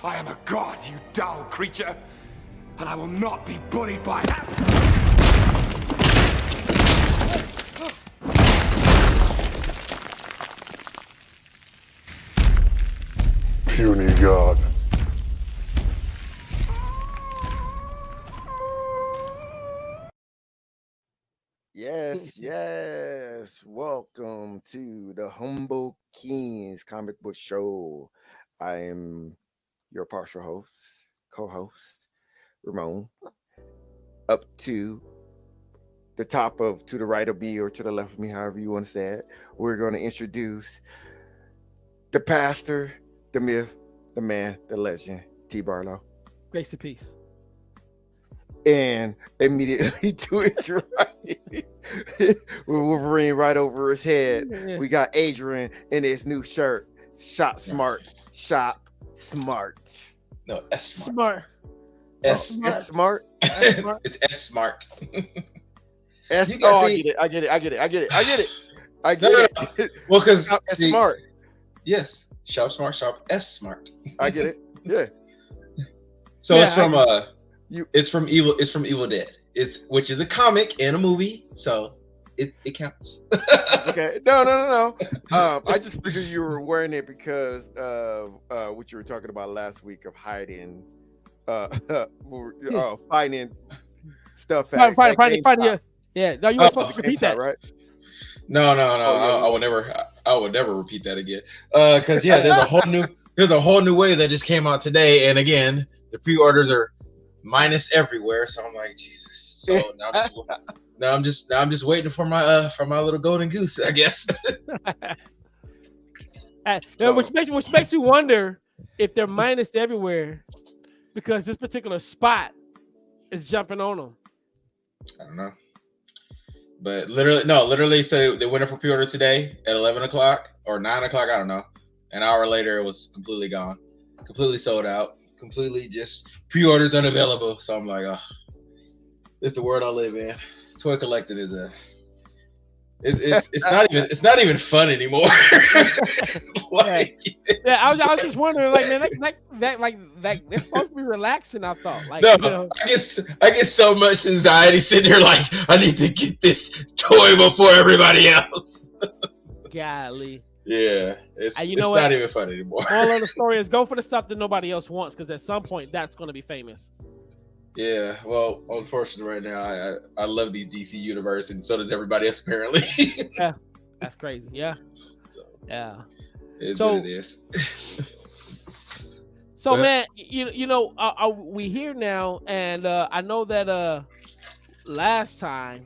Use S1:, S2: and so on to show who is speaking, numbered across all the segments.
S1: I am a god, you dull creature, and I will not be bullied by that.
S2: Puny god.
S3: Yes. Welcome to the Humble Kingz comic book show. I am your partial host, co-host, Ramon. Up to the top of, to the right of me or to the left of me, however you want to say it, we're going to introduce the pastor, the myth, the man, the legend, T. Barlow.
S4: Grace and peace.
S3: And immediately to his right, with Wolverine right over his head, we got Adrian in his new shirt. Shop smart.
S5: No, S
S4: Smart.
S5: S
S3: smart.
S5: It's S smart.
S3: S.
S5: You guys
S3: I get it.
S5: Well, because
S3: smart.
S5: Yes, shop smart, shop S smart.
S3: I get it. Yeah.
S5: So it's from it's from Evil Dead. Which is a comic and a movie, so it counts.
S3: Okay. No. I just figured you were wearing it because of what you were talking about last week of hiding, finding stuff.
S4: Finding. Yeah. No, you were supposed to repeat that,
S3: right?
S5: No. I would never repeat that again. Because there's a whole new wave that just came out today, and again, the pre-orders are minus everywhere. So I'm like, Jesus. So now I'm just waiting for my little golden goose, I guess.
S4: Which makes me wonder if they're minus everywhere because this particular spot is jumping on them.
S5: I don't know. But literally, so they went up for pre-order today at 11 o'clock or 9 o'clock. I don't know. An hour later, it was completely gone, completely sold out, completely just pre-orders unavailable. So I'm like, oh, it's the world I live in. Toy collecting is it's not even fun anymore.
S4: I was just wondering, like, man, that it's supposed to be relaxing. I thought, like,
S5: I get so much anxiety sitting here, like, I need to get this toy before everybody else.
S4: Golly.
S5: Yeah, it's not even fun anymore.
S4: All of the story is go for the stuff that nobody else wants, because at some point that's going to be famous.
S5: Yeah, well, unfortunately, right now I love these DC universe, and so does everybody else apparently.
S4: Yeah, that's crazy. Yeah,
S5: so
S4: yeah,
S5: it's what it is.
S4: So, man, we here now, and I know that last time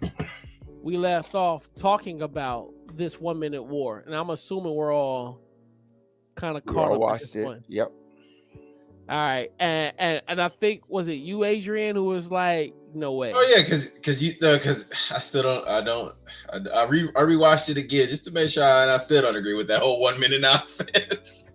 S4: we left off talking about this 1 minute war, and I'm assuming we're all kind of caught up.
S3: Watched it. Point. Yep.
S4: All right, and I think, was it you, Adrian, who was like, no way?
S5: Oh yeah, because I still don't. I rewatched it again just to make sure, and I still don't agree with that whole 1 minute nonsense.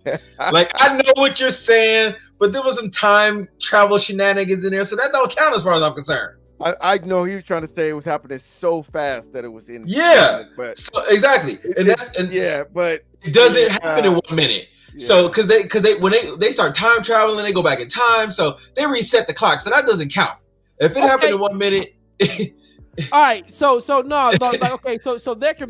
S5: Like, I know what you're saying, but there was some time travel shenanigans in there, so that don't count as far as I'm concerned.
S3: I know he was trying to say it was happening so fast that it was in.
S5: Yeah,
S3: but
S5: exactly,
S3: but
S5: it doesn't happen in 1 minute. Yeah. So because when they start time traveling, they go back in time, so they reset the clock, so that doesn't count. If it happened in 1 minute.
S4: All right, so no, okay, so there could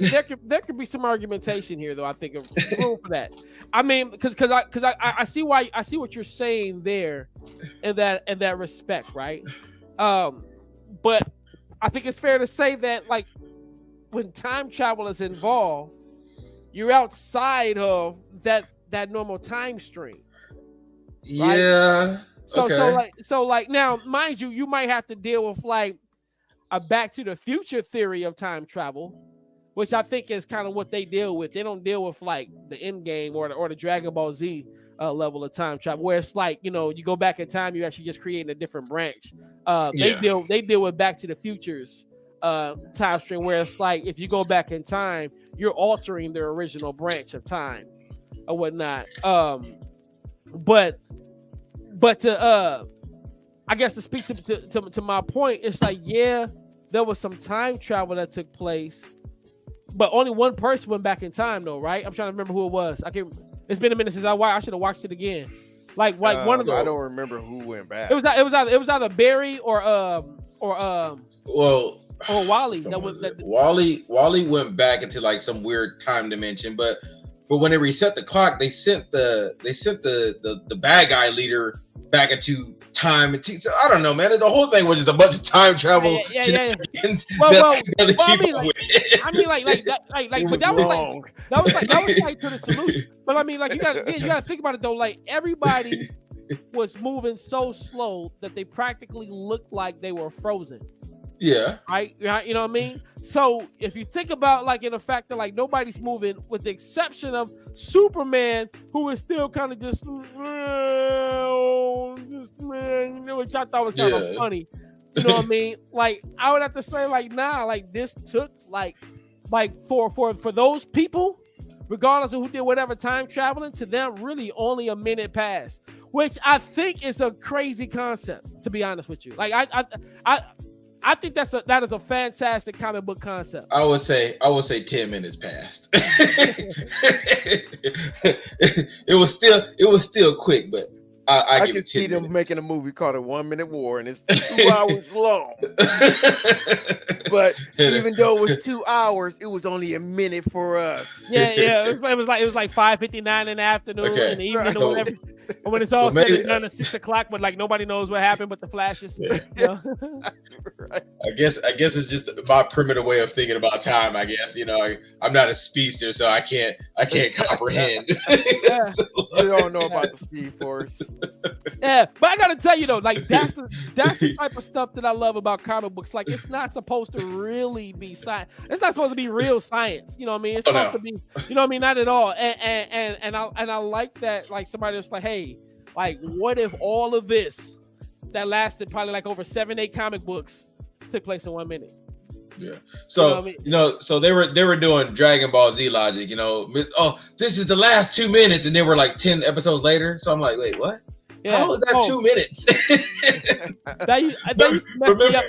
S4: be some argumentation here, though. I think of room for that. I mean, because I see what you're saying there, in that respect, right? But I think it's fair to say that, like, when time travel is involved, you're outside of that normal time stream. Right?
S5: Yeah.
S4: So like now, mind you, you might have to deal with like a Back to the Future theory of time travel, which I think is kind of what they deal with. They don't deal with like the end game or the Dragon Ball Z level of time travel, where it's like, you go back in time, you're actually just creating a different branch. They deal with Back to the Future's time stream, where it's like, if you go back in time, you're altering their original branch of time or whatnot. But to I guess to speak to my point, it's like, yeah, there was some time travel that took place, but only one person went back in time, though, right? I'm trying to remember who it was. It's been a minute since I should have watched it again. Like one of the.
S3: I don't remember who went back.
S4: It was either Barry or Wally.
S5: Wally went back into like some weird time dimension, but when they reset the clock, they sent the bad guy leader back into time. So I don't know, man. The whole thing was just a bunch of time travel.
S4: Yeah. Well, I mean, like that, but that was like to the solution. But I mean, like you gotta think about it though. Like everybody was moving so slow that they practically looked like they were frozen.
S5: Yeah.
S4: Right. You know what I mean? So if you think about like in the fact that like nobody's moving, with the exception of Superman, who is still kind of just which I thought was kind of funny. You know what I mean? Like I would have to say like like this took like for those people, regardless of who did whatever time traveling, to them really only a minute passed, which I think is a crazy concept, to be honest with you. Like I think that is a fantastic comic book concept.
S5: I would say 10 minutes passed. It was still quick, but I give it 10 minutes.
S3: see them making a movie called A 1 Minute War, and it's 2 hours long. But even though it was 2 hours, it was only a minute for us.
S4: Yeah. It was like 5:59 in the afternoon, in the evening or whatever. And when it's all said and done at 6 o'clock, but like nobody knows what happened but the flashes.
S5: Yeah.
S4: You know?
S3: Right.
S5: I guess it's just my primitive way of thinking about time. I guess I'm not a speedster, so I can't comprehend.
S3: So, you don't know about the Speed Force.
S4: Yeah, but I gotta tell you though, like that's the type of stuff that I love about comic books. Like it's not supposed to really be science. It's not supposed to be real science. You know what I mean? It's supposed to be. You know what I mean? Not at all. And I like that. Like somebody was like, hey, like what if all of this that lasted probably like over 7-8 comic books took place in 1 minute?
S5: Yeah. So so they were doing Dragon Ball Z logic. Oh, this is the last 2 minutes, and they were like 10 episodes later. So I'm like, wait, what?
S4: Yeah.
S5: How was that 2 minutes?
S4: that used to mess me up.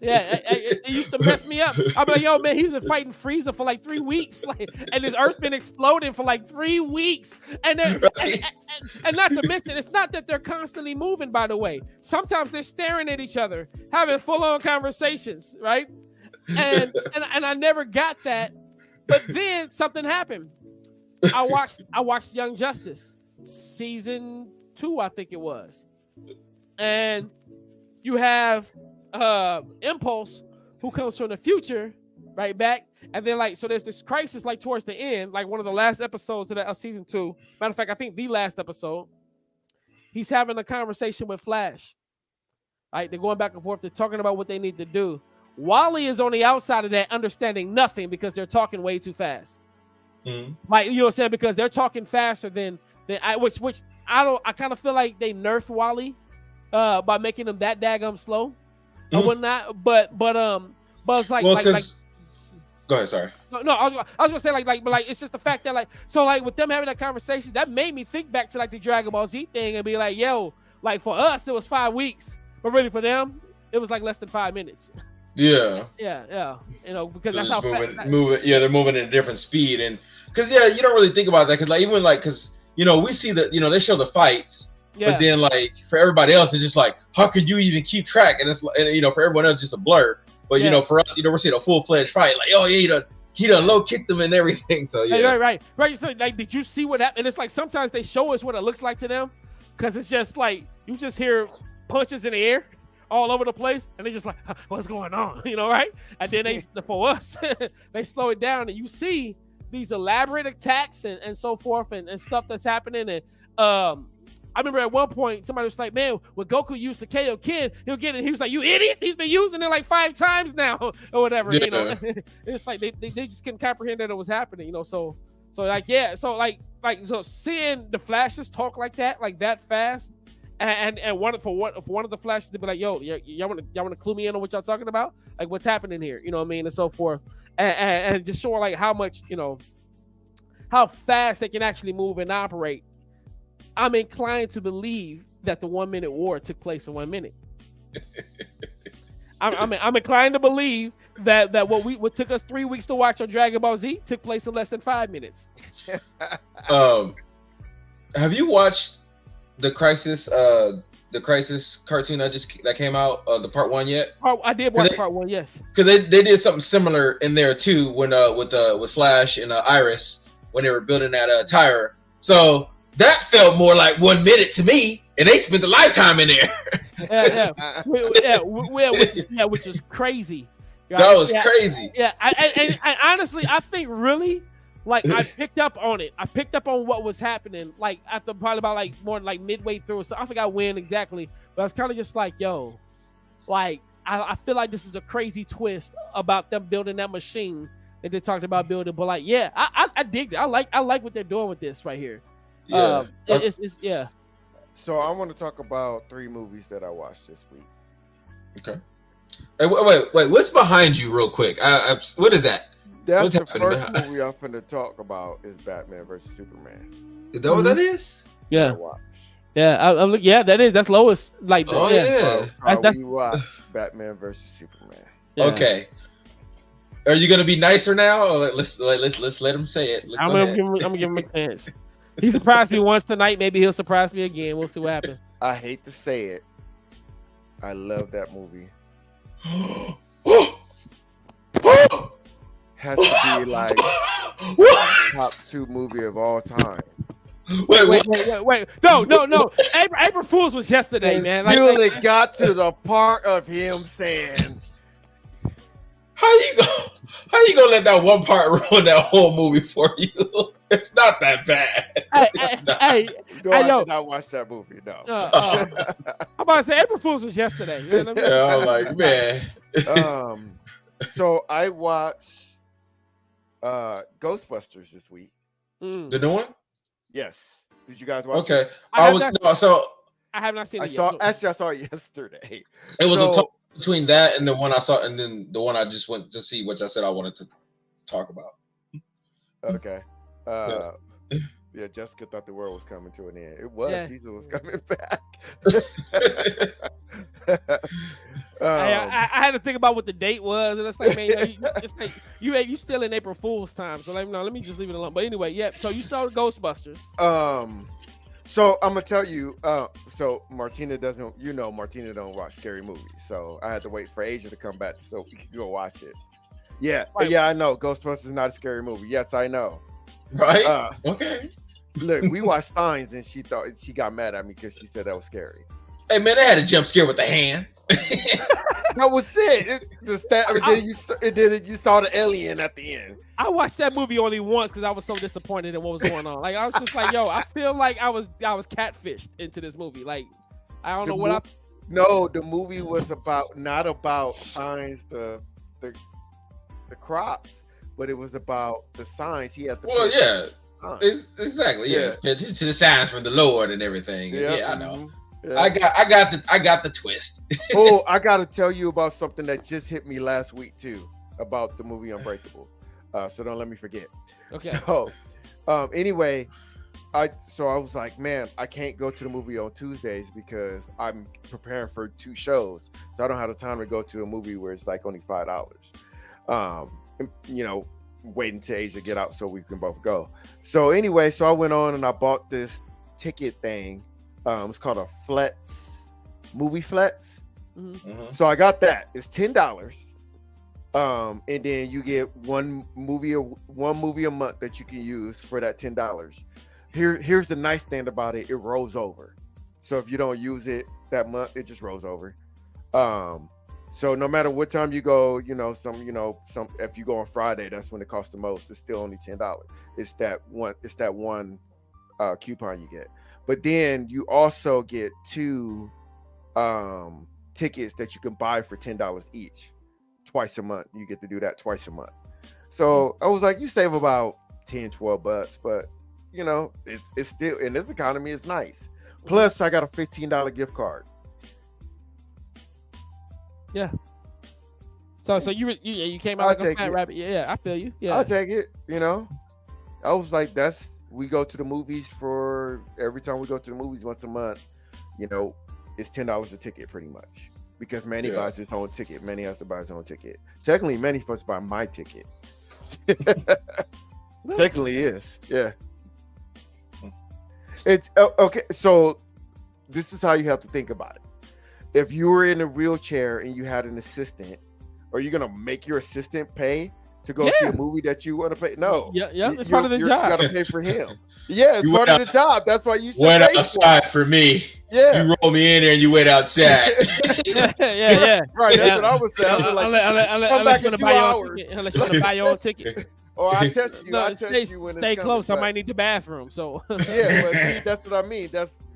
S4: Yeah, it used to mess me up. I'm like, yo, man, he's been fighting Frieza for like 3 weeks, and his Earth's been exploding for like 3 weeks, and not to mention, it's not that they're constantly moving. By the way, sometimes they're staring at each other, having full-on conversations, right? And I never got that, but then something happened. I watched Young Justice season 2, I think it was, and you have Impulse, who comes from the future, right back, and then so there's this crisis towards the end, like one of the last episodes of season 2. Matter of fact, I think the last episode, he's having a conversation with Flash. Right, they're going back and forth. They're talking about what they need to do. Wally is on the outside of that, understanding nothing because they're talking way too fast. Mm-hmm. Like, you know what I'm saying? Because they're talking faster than which I kind of feel like they nerfed Wally by making him that daggum slow. Or whatnot, but it's like,
S5: go ahead, sorry.
S4: No, I was gonna say but it's just the fact that with them having that conversation, that made me think back to the Dragon Ball Z thing and be like, yo, for us it was 5 weeks, but really for them it was less than 5 minutes.
S5: Yeah.
S4: Yeah. Because that's how
S5: moving. Yeah, they're moving at a different speed, and because you don't really think about that because we see that they show the fights. Yeah. But then, for everybody else, it's just how could you even keep track? And it's for everyone else, it's just a blur. But for us, we're seeing a full-fledged fight. He done low kicked them and everything. So yeah,
S4: right. So, did you see what happened? And it's sometimes they show us what it looks like to them, because it's just you just hear punches in the air all over the place, and they just what's going on? Right? And then for us, they slow it down, and you see these elaborate attacks and so forth and stuff that's happening. And I remember at one point somebody was like, man, when Goku used the KO Kid, he'll get it. He was like, you idiot, he's been using it 5 times now or whatever.
S5: Yeah.
S4: It's they just couldn't comprehend that it was happening, so seeing the Flashes talk like that fast, and one of the Flashes to be like, yo, y'all want to clue me in on what y'all talking about, what's happening here, you know what I mean, and so forth, and just show how much, how fast they can actually move and operate. I'm inclined to believe that the 1 minute war took place in 1 minute. I'm inclined to believe that what took us 3 weeks to watch on Dragon Ball Z took place in less than 5 minutes.
S5: Have you watched the Crisis cartoon that came out, the part 1 yet?
S4: I did watch part 1, yes.
S5: Because they did something similar in there too when with Flash and Iris when they were building that tire. So that felt more like 1 minute to me, and they spent a lifetime in there.
S4: Which is crazy.
S5: That was crazy.
S4: Yeah, I honestly, I think really, like, I picked up on it. I picked up on what was happening, like, after probably about, like, more like midway through. So I forgot when exactly, but I was kind of just like, yo, like, I feel like this is a crazy twist about them building that machine that they talked about building. But, like, yeah, I dig it. I like what they're doing with this right here.
S5: Yeah.
S4: It's yeah.
S3: So I want to talk about 3 movies that I watched this week.
S5: Okay. Hey, wait. What's behind you, real quick? What is that?
S3: That's the first movie I'm finna talk about is Batman versus Superman.
S5: Is that what that is?
S4: Yeah.
S3: I watched.
S4: Yeah, I'm looking. Yeah, that is. That's Lois. Like,
S5: Oh yeah.
S3: We watched Batman versus Superman.
S4: Yeah.
S5: Okay. Are you gonna be nicer now, or let's let him say it?
S4: I'm gonna give him a chance. He surprised me once tonight. Maybe he'll surprise me again. We'll see what happens.
S3: I hate to say it. I love that movie. Has to be like top 2 movie of all time.
S4: Wait. No. April Fool's was yesterday, man.
S3: Until it got to the part of him saying,
S5: How you gonna let that one part ruin that whole movie for you? It's not that bad.
S4: Hey,
S3: I did not watch that movie. No.
S4: I'm about to say April Fool's was yesterday. You know what I mean?
S5: Yeah, I'm like, man.
S3: So I watched Ghostbusters this week.
S5: The new one?
S3: Yes. Did you guys watch
S5: Okay.
S3: it?
S4: I have not seen it yet.
S3: I saw it yesterday.
S5: It was a talk between that and the one I saw, and then the one I just went to see, which I said I wanted to talk about.
S3: Okay. Yeah, Jessica thought the world was coming to an end. It was.
S4: Yeah.
S3: Jesus was coming back.
S4: I had to think about what the date was, and it's like, man, you still in April Fool's time, so like, no, let me just leave it alone. But anyway, yeah. So you saw Ghostbusters.
S3: So I'm gonna tell you. So Martina don't watch scary movies, so I had to wait for Asia to come back so we could go watch it. Yeah,
S4: Right.
S3: Yeah, I know. Ghostbusters is not a scary movie. Yes, I know.
S5: Right? Okay.
S3: Look, we watched Signs, and she got mad at me because she said that was scary.
S5: Hey man, they had a jump scare with the hand.
S3: That was it. Then you saw the alien at the end.
S4: I watched that movie only once because I was so disappointed in what was going on. Like, I was just like, yo, I feel like I was catfished into this movie. Like, I don't know what
S3: No, the movie was not about Signs the crops, but it was about the signs he had to.
S5: Well, yeah, exactly. Yeah, to the signs from the Lord and everything. Yeah, I know. Yeah. I got the twist.
S3: Oh, I got to tell you about something that just hit me last week too about the movie Unbreakable. So don't let me forget.
S4: Okay.
S3: So, anyway, I was like, man, I can't go to the movie on Tuesdays because I'm preparing for 2 shows, so I don't have the time to go to a movie where it's like only $5. Waiting to Asia get out so we can both go. So anyway, so I went on and I bought this ticket thing. It's called a movie flex.
S4: Mm-hmm.
S3: So I got that. It's $10. And then you get one movie a month that you can use for that $10. Here's the nice thing about it. It rolls over. So if you don't use it that month, it just rolls over. So no matter what time you go, if you go on Friday, that's when it costs the most. It's still only $10. It's that one coupon you get. But then you also get 2 tickets that you can buy for $10 each, twice a month. You get to do that twice a month. So I was like, you save about $10-12, but it's still in this economy, it's nice. Plus, I got a $15 gift card.
S4: Yeah. So you came out like a fat rabbit. Yeah, I feel you. Yeah,
S3: I'll take it. I was like, we go to the movies every time we go to the movies once a month. It's $10 a ticket pretty much because Manny buys his own ticket. Manny has to buy his own ticket. Technically, Manny supposed to buy my ticket. Technically, is yeah. It's okay. So this is how you have to think about it. If you were in a wheelchair and you had an assistant, are you gonna make your assistant pay to go see a movie that you want to pay? No.
S4: Yeah, it's part of the job.
S3: You gotta pay for him. Yeah, it's part of the job. That's why you should
S5: wait
S3: pay
S5: outside for me.
S3: Yeah.
S5: You roll me in there and you wait outside.
S4: yeah.
S3: Right, that's what I was saying. I was like, come back in 2 hours.
S4: Unless you want to buy your own ticket.
S3: Or I test you.
S4: No,
S3: I test you when
S4: stay
S3: it's
S4: close.
S3: coming,
S4: I might need the bathroom. So
S3: yeah, but see, that's what I mean.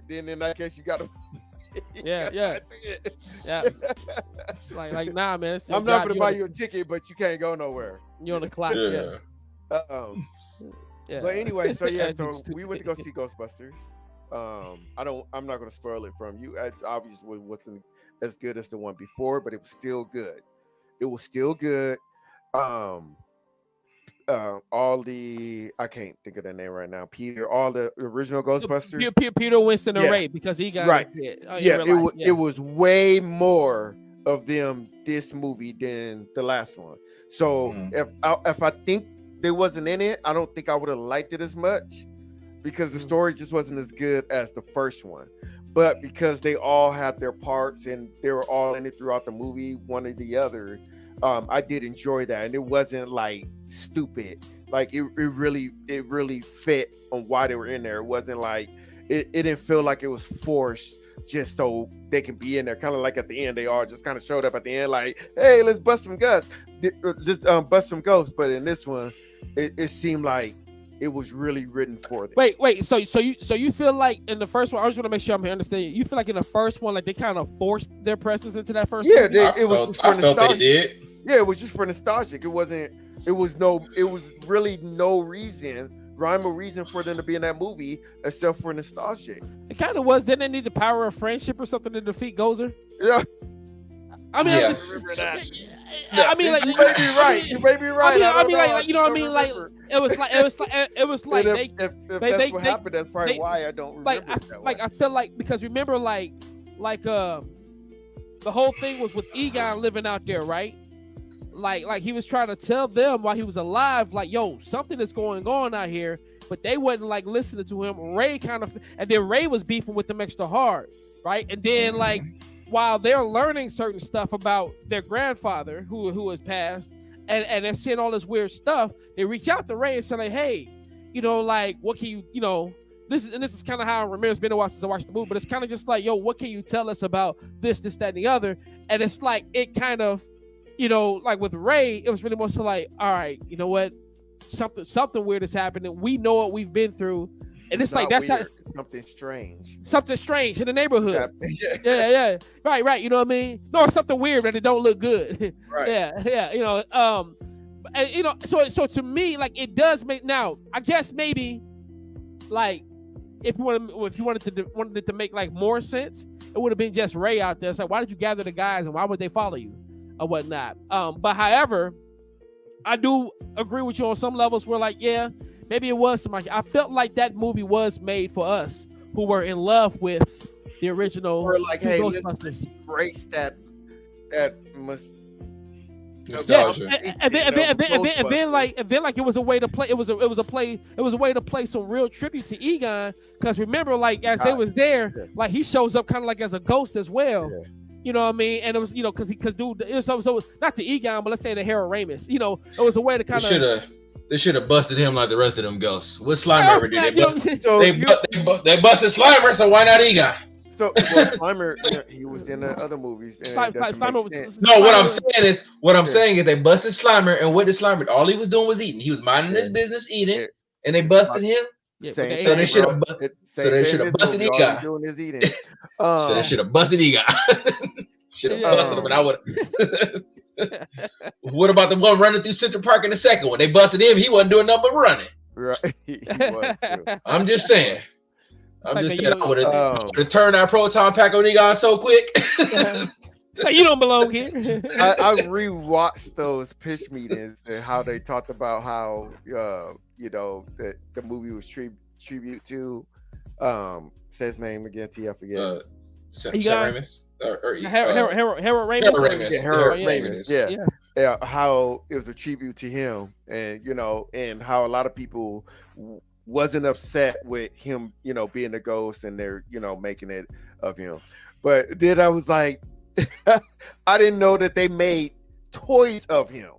S3: Then in that case, you gotta.
S4: Yeah. Like nah, man.
S3: I'm not gonna buy you a ticket, but you can't go nowhere.
S4: You're on the clock.
S5: Yeah.
S3: But anyway, so we went to go see Ghostbusters. I'm not gonna spoil it from you. It's obvious it wasn't as good as the one before, but it was still good. All the I can't think of the name right now. All the original Ghostbusters.
S4: Peter Winston and Ray, because he got
S3: right.
S4: It
S3: was way more of them this movie than the last one. So if I think they wasn't in it, I don't think I would have liked it as much, because the story just wasn't as good as the first one. But because they all had their parts and they were all in it throughout the movie, one or the other, I did enjoy that, and it wasn't like stupid. Like it really fit on why they were in there. It wasn't like it didn't feel like it was forced just so they can be in there. Kind of like at the end, they all just kind of showed up at the end, like, hey, let's bust some ghosts, bust some ghosts. But in this one, it seemed like it was really written for them.
S4: Wait. So you feel like in the first one? I just want to make sure I'm understanding. You feel like in the first one, like they kind of forced their presence into that first?
S3: Yeah,
S4: movie?
S3: it was for nostalgia.
S5: They did.
S3: Yeah, it was just for nostalgic. It was really no rhyme or reason for them to be in that movie except for nostalgia.
S4: It kind of was. Didn't they need the power of friendship or something to defeat Gozer?
S3: Yeah.
S4: I mean,
S5: Yeah.
S4: I just
S3: remember that.
S4: I mean, like
S3: you may be right. You may be right.
S4: I mean, like you know what I mean? Like it was like
S3: if that's what happened, that's probably why I don't remember it that way.
S4: I feel like, because remember like the whole thing was with Egon living out there, right? Like he was trying to tell them while he was alive, like, yo, something is going on out here, but they wasn't like listening to him. Ray and then Ray was beefing with them extra hard, right? And then like while they're learning certain stuff about their grandfather who has passed, and they're seeing all this weird stuff, they reach out to Ray and say, like, hey, like, what can you, this is kind of how Ramirez been a while since I watched the movie, but it's kind of just like, yo, what can you tell us about this, that, and the other? And it's like, it kind of, like with Ray, it was really more so like, all right, you know what? Something weird is happening. We know what we've been through. And it's like, that's
S3: weird. Something strange
S4: in the neighborhood. Yeah. Right. You know what I mean? No, it's something weird, but it don't look good.
S3: Right.
S4: Yeah. And, so to me, like, it does make, now, I guess maybe like if you wanted it to make like more sense, it would have been just Ray out there. It's like, why did you gather the guys and why would they follow you or whatnot? But however, I do agree with you on some levels where, like, yeah, maybe it was somebody. I felt like that movie was made for us who were in love with the original.
S3: Or like, hey,
S4: Ghostbusters.
S3: let's embrace that
S5: Nostalgia.
S4: And then it was a way to play. It was a way to play some real tribute to Egon, because remember, like, as they was there, like, he shows up kind of like as a ghost as well.
S3: Yeah.
S4: You know what I mean? And it was, because it was so not to Egon, but let's say to Harold Ramis. It was a way to kind of.
S5: They should have busted him like the rest of them ghosts. What Slimer ever did? They busted Slimer, so why not Egon?
S3: So Slimer, he was in the other movies.
S5: What I'm saying is they busted Slimer, and what did Slimer? All he was doing was eating. He was minding his business, eating, and they busted him. So they should have busted Egon.
S3: Doing his eating.
S5: So they should have busted Egon. Should have busted him, and I would. What about the one running through Central Park in the second one? They busted him. He wasn't doing nothing but running.
S3: Right. He was,
S5: I'm just saying. I would have turned that proton pack on Egon so quick.
S4: So you don't belong here.
S3: I rewatched those pitch meetings and how they talked about how the movie was tribute to say his name again. I forget.
S4: Harold Ramis.
S3: Harold Ramis. Yeah. How it was a tribute to him, and how a lot of people wasn't upset with him, being a ghost, and they're, making it of him. But then I was like, I didn't know that they made toys of him.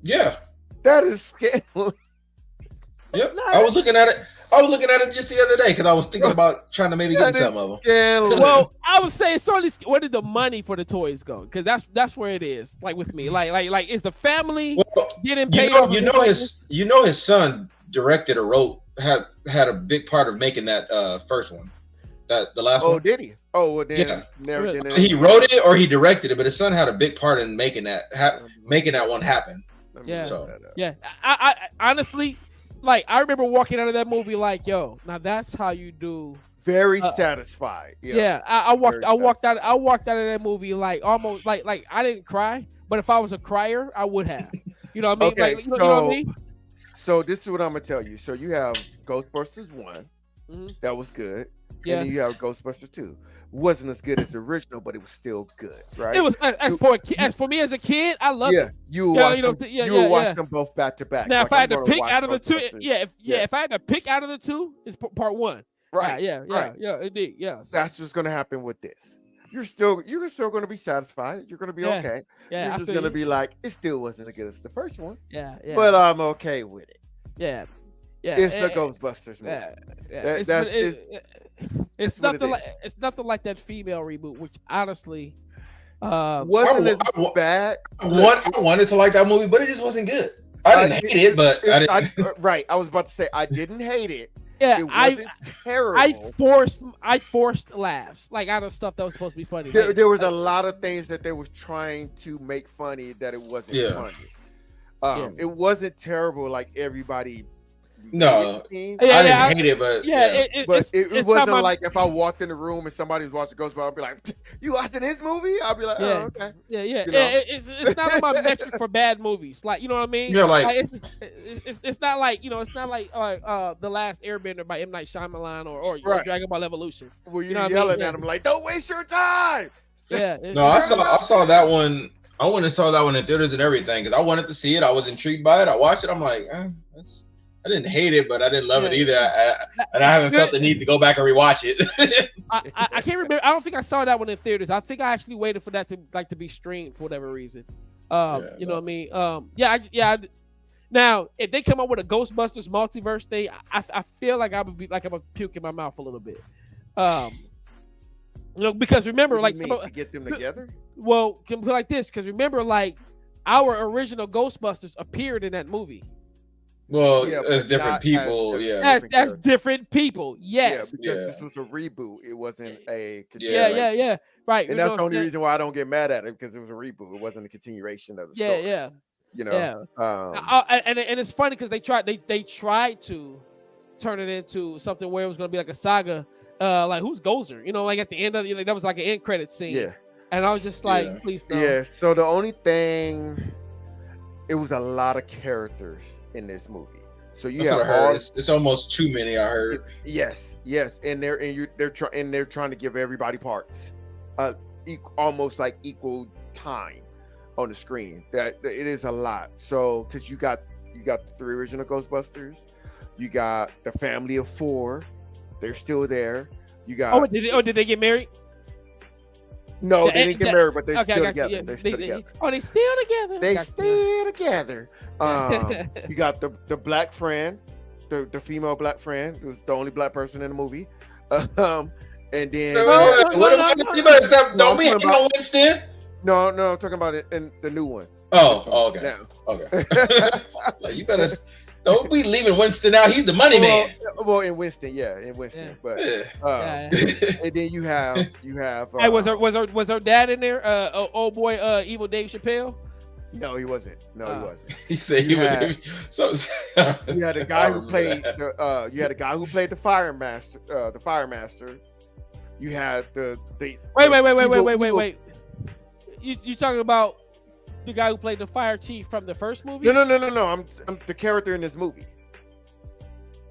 S5: Yeah.
S3: That is scandalous.
S5: Yep. I was looking at it just the other day because I was thinking about trying to maybe get some of them.
S3: Scandalous.
S4: Well, I would say certainly where did the money for the toys go? Because that's where it is. Like with me, like is the family getting paid?
S5: You know his son directed or wrote had a big part of making that first one, the last one.
S3: Oh, did he? Oh, well, then
S5: Yeah.
S3: never.
S5: He wrote it or he directed it, but his son had a big part in making that one happen.
S4: Yeah.
S5: So.
S4: Yeah. I honestly, like, I remember walking out of that movie like, yo, now that's how you do.
S3: Very satisfied.
S4: Yeah. I walked out of that movie like almost like I didn't cry, but if I was a crier, I would have. You know what I mean?
S3: Okay,
S4: like, you know what I mean?
S3: So this is what I'm gonna tell you. So you have Ghostbusters 1, that was good.
S4: Yeah.
S3: And then you have Ghostbusters 2. Wasn't as good as the original, but it was still good, right?
S4: It was as for me as a kid, I loved it.
S3: You would watch them both back to back.
S4: Now,
S3: like,
S4: if I had to pick out of the two,
S3: Ghostbusters.
S4: if I had to pick out of the two, it's part one.
S3: Right.
S4: Yeah, indeed. Yeah.
S3: That's what's gonna happen with this. You're still gonna be satisfied. You're gonna be okay.
S4: Yeah,
S3: You're just gonna be like, it still wasn't as good as the first one.
S4: Yeah.
S3: But I'm okay with it.
S4: Yeah.
S3: It's the Ghostbusters movie.
S4: It's nothing like that female reboot, which honestly
S3: wasn't as bad.
S5: I wanted to like that movie, but it just wasn't good. I didn't hate it, but I didn't.
S3: Right, I was about to say I didn't hate it.
S4: Yeah,
S3: it wasn't terrible.
S4: I forced laughs like out of stuff that was supposed to be funny.
S3: There was a lot of things that they was trying to make funny that it wasn't funny. It wasn't terrible like everybody.
S5: No, I didn't hate it, but
S3: it wasn't like if I walked in the room and somebody was watching Ghostbusters, I'd be like, "You watching his movie?" I'd be like, "Oh, okay."
S4: Yeah.
S3: You know?
S4: It's not my metric for bad movies. Like, you know what I mean?
S5: Yeah, like
S4: it's not like, you know, it's not like The Last Airbender by M. Night Shyamalan or Dragon Ball Evolution.
S3: Well, you're yelling at him like, "Don't waste your time."
S4: Yeah.
S5: No, I saw that one. I went and saw that one in theaters and everything because I wanted to see it. I was intrigued by it. I watched it. I'm like, I didn't hate it, but I didn't love it either. And I haven't felt the need to go back and rewatch it.
S4: I can't remember. I don't think I saw that one in theaters. I think I actually waited for that to be streamed for whatever reason. You know what I mean? Now, if they come up with a Ghostbusters multiverse thing, I feel like I would be like I'm gonna puke in my mouth a little bit. You know, because remember, like
S3: to get them together.
S4: Well, can put like this because remember, like our original Ghostbusters appeared in that movie.
S5: Well, as different people,
S4: that's different people. Yes,
S3: because this was a reboot. It wasn't a
S4: right.
S3: And that's the only reason why I don't get mad at it because it was a reboot. It wasn't a continuation of the story. You know,
S4: and it's funny because they tried to turn it into something where it was going to be like a saga. Like who's Gozer? You know, like at the end of that was like an end credit scene.
S3: Yeah,
S4: and I was just like, please no.
S3: Yeah. So the only thing. It was a lot of characters in this movie, so you have
S5: it's almost too many. I heard.
S3: Yes, and they're trying to give everybody parts, almost like equal time on the screen. That it is a lot. So because you got the 3 original Ghostbusters, you got the family of 4, they're still there. You got
S4: did they get married?
S3: No, they didn't get married, but they're still together.
S4: Yeah.
S3: They're still together.
S4: They still together.
S3: They still together. You got the black friend, the female black friend, who's the only black person in the movie. And then
S5: you better stop. Don't be hating on Winston.
S3: No, I'm talking about it in the new one.
S5: Okay.
S3: Now.
S5: Okay. Like, you better. Don't be leaving Winston out. He's the money man.
S3: Well, in Winston. But and then you have.
S4: Hey, was her dad in there? Old boy, evil Dave Chappelle.
S3: No, he wasn't. He wasn't.
S5: He said you had
S3: a guy who played the. You had a guy who played the fire master. The fire master. You had the.
S4: Wait. You talking about? The guy who played the fire chief from the first movie?
S3: No. I'm the character in this movie.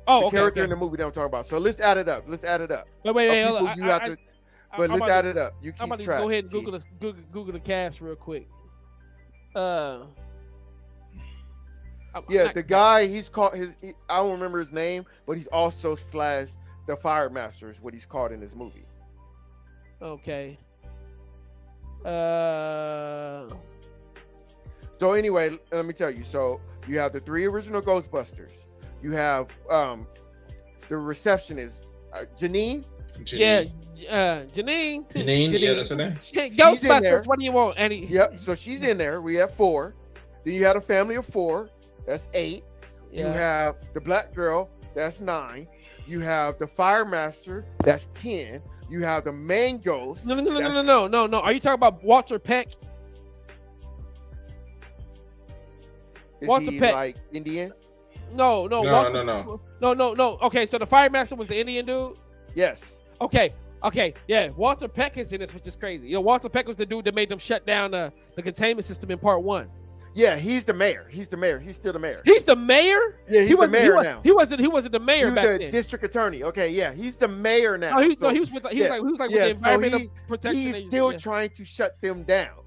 S4: Oh,
S3: the character in the movie that I'm talking about. So let's add it up. Wait. Let's add it up. You keep
S4: I'm about
S3: track.
S4: To go ahead and Google the cast real quick.
S3: The guy he's called I don't remember his name, but he's also / the fire master is what he's called in this movie.
S4: Okay.
S3: So anyway, let me tell you. So you have the 3 original Ghostbusters. You have the receptionist, Janine.
S4: Yeah, Janine.
S5: Janine, yeah, that's her name.
S4: Ghostbusters. What do you want? Any?
S3: Yep. So she's in there. We have 4. Then you had a family of 4. That's 8.
S4: Yeah.
S3: You have the black girl. That's 9. You have the fire master. That's 10. You have the main ghost.
S4: No. Are you talking about Walter Peck?
S3: Is
S4: Walter
S3: he
S4: Peck.
S3: like Indian?
S4: No. Okay, so the fire master was the Indian dude.
S3: Yes.
S4: Okay, yeah. Walter Peck is in this, which is crazy. Walter Peck was the dude that made them shut down the containment system in part 1.
S3: Yeah, he's the mayor. He's still the mayor.
S4: He's the mayor.
S3: Yeah, he's the mayor now.
S4: He wasn't the mayor
S3: He was
S4: back
S3: the
S4: then.
S3: district attorney. Okay, yeah, he's the mayor now.
S4: No, he was with the environmental protection.
S3: He's
S4: agency,
S3: still
S4: yeah.
S3: trying to shut them down.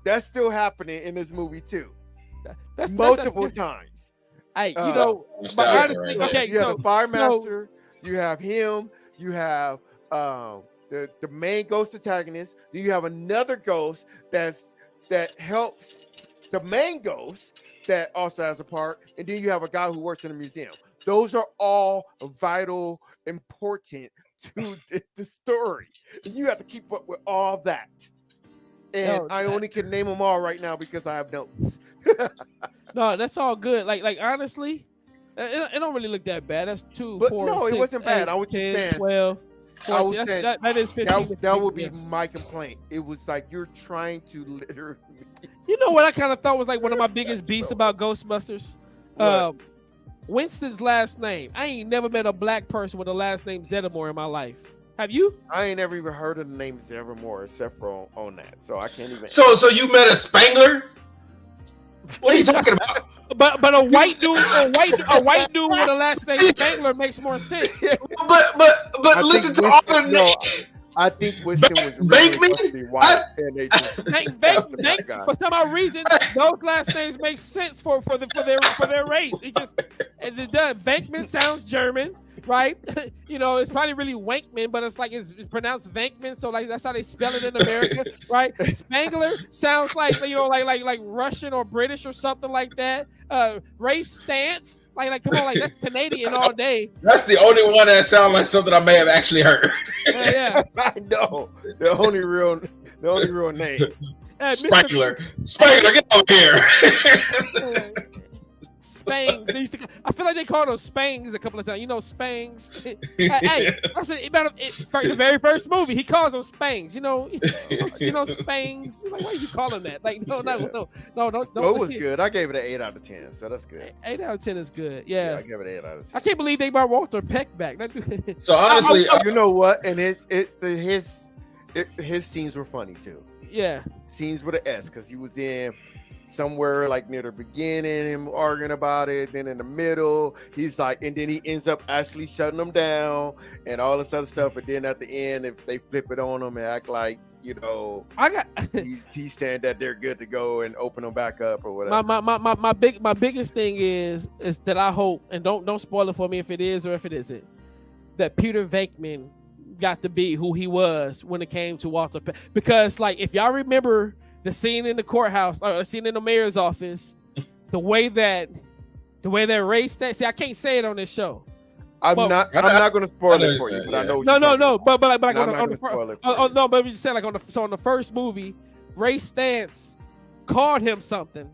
S3: That's still happening in this movie too.
S4: That's
S3: Multiple times.
S4: Hey,
S3: Uh,
S4: but honestly,
S5: right
S4: okay,
S3: You have
S4: so
S3: the fire master. You have him. You have the main ghost antagonist. Then you have another ghost that helps the main ghost that also has a part, and then you have a guy who works in a museum. Those are all vital, important to the story. And you have to keep up with all that. And I only can name them all right now because I have notes.
S4: No, that's all good. Like honestly, it don't really look that bad. That's 2,
S3: But
S4: 4,
S3: no,
S4: 6,
S3: it wasn't bad.
S4: 8,
S3: I was just
S4: 10,
S3: saying.
S4: 12.
S3: I was
S4: 14.
S3: saying
S4: That is 15.
S3: that would be my complaint. It was like you're trying to literally.
S4: You know what I kind of thought was like one of my biggest beefs about Ghostbusters?
S3: What?
S4: Winston's last name. I ain't never met a black person with the last name Zeddemore in my life. Have you?
S3: I ain't never even heard of the name Evermore except for on that, so I can't even.
S5: So you met a Spangler? What are you talking about?
S4: But a white dude, a white dude with a last name Spangler makes more sense.
S5: But listen to all their names.
S3: I think Winston was really
S5: Bankman?
S3: supposed to be white, and they just
S4: For some odd reason, those last names make sense for their race. It does. Venkman sounds German, right? It's probably really Wankman, but it's pronounced Venkman, so like that's how they spell it in America, right? Spangler sounds like like Russian or British or something like that. Race stance, like come on, like that's Canadian all day.
S5: That's the only one that sounds like something I may have actually heard.
S4: Yeah.
S3: I know the only real name.
S5: Spangler, get over here.
S4: Spangs. I feel like they called them Spangs a couple of times. Spangs. Hey, the very first movie, he calls them Spangs. Spangs. Like, why did you call him that? Like, no.
S3: It was good. I gave it an 8 out of 10, so that's good.
S4: 8 out of 10 is good. Yeah,
S3: I gave it an 8 out of 10.
S4: I can't believe they brought Walter Peck back.
S5: So honestly,
S3: you know what? And his scenes were funny too.
S4: Yeah,
S3: scenes with an S, because he was in somewhere like near the beginning, him arguing about it. Then in the middle, he's like, and then he ends up actually shutting them down and all this other stuff. And then at the end, if they flip it on him and act like, he's saying that they're good to go and open them back up or whatever.
S4: My biggest thing is that I hope, and don't spoil it for me if it is or if it isn't, that Peter Venkman got to be who he was when it came to Walter Peck. Because like if y'all remember the scene in the courthouse or the scene in the mayor's office, the way that race that, see, I can't say it on this show.
S3: I'm not going to spoil it for you, but I know.
S4: No. But like
S3: on
S4: but we just saying like on the first movie, Ray Stantz called him something,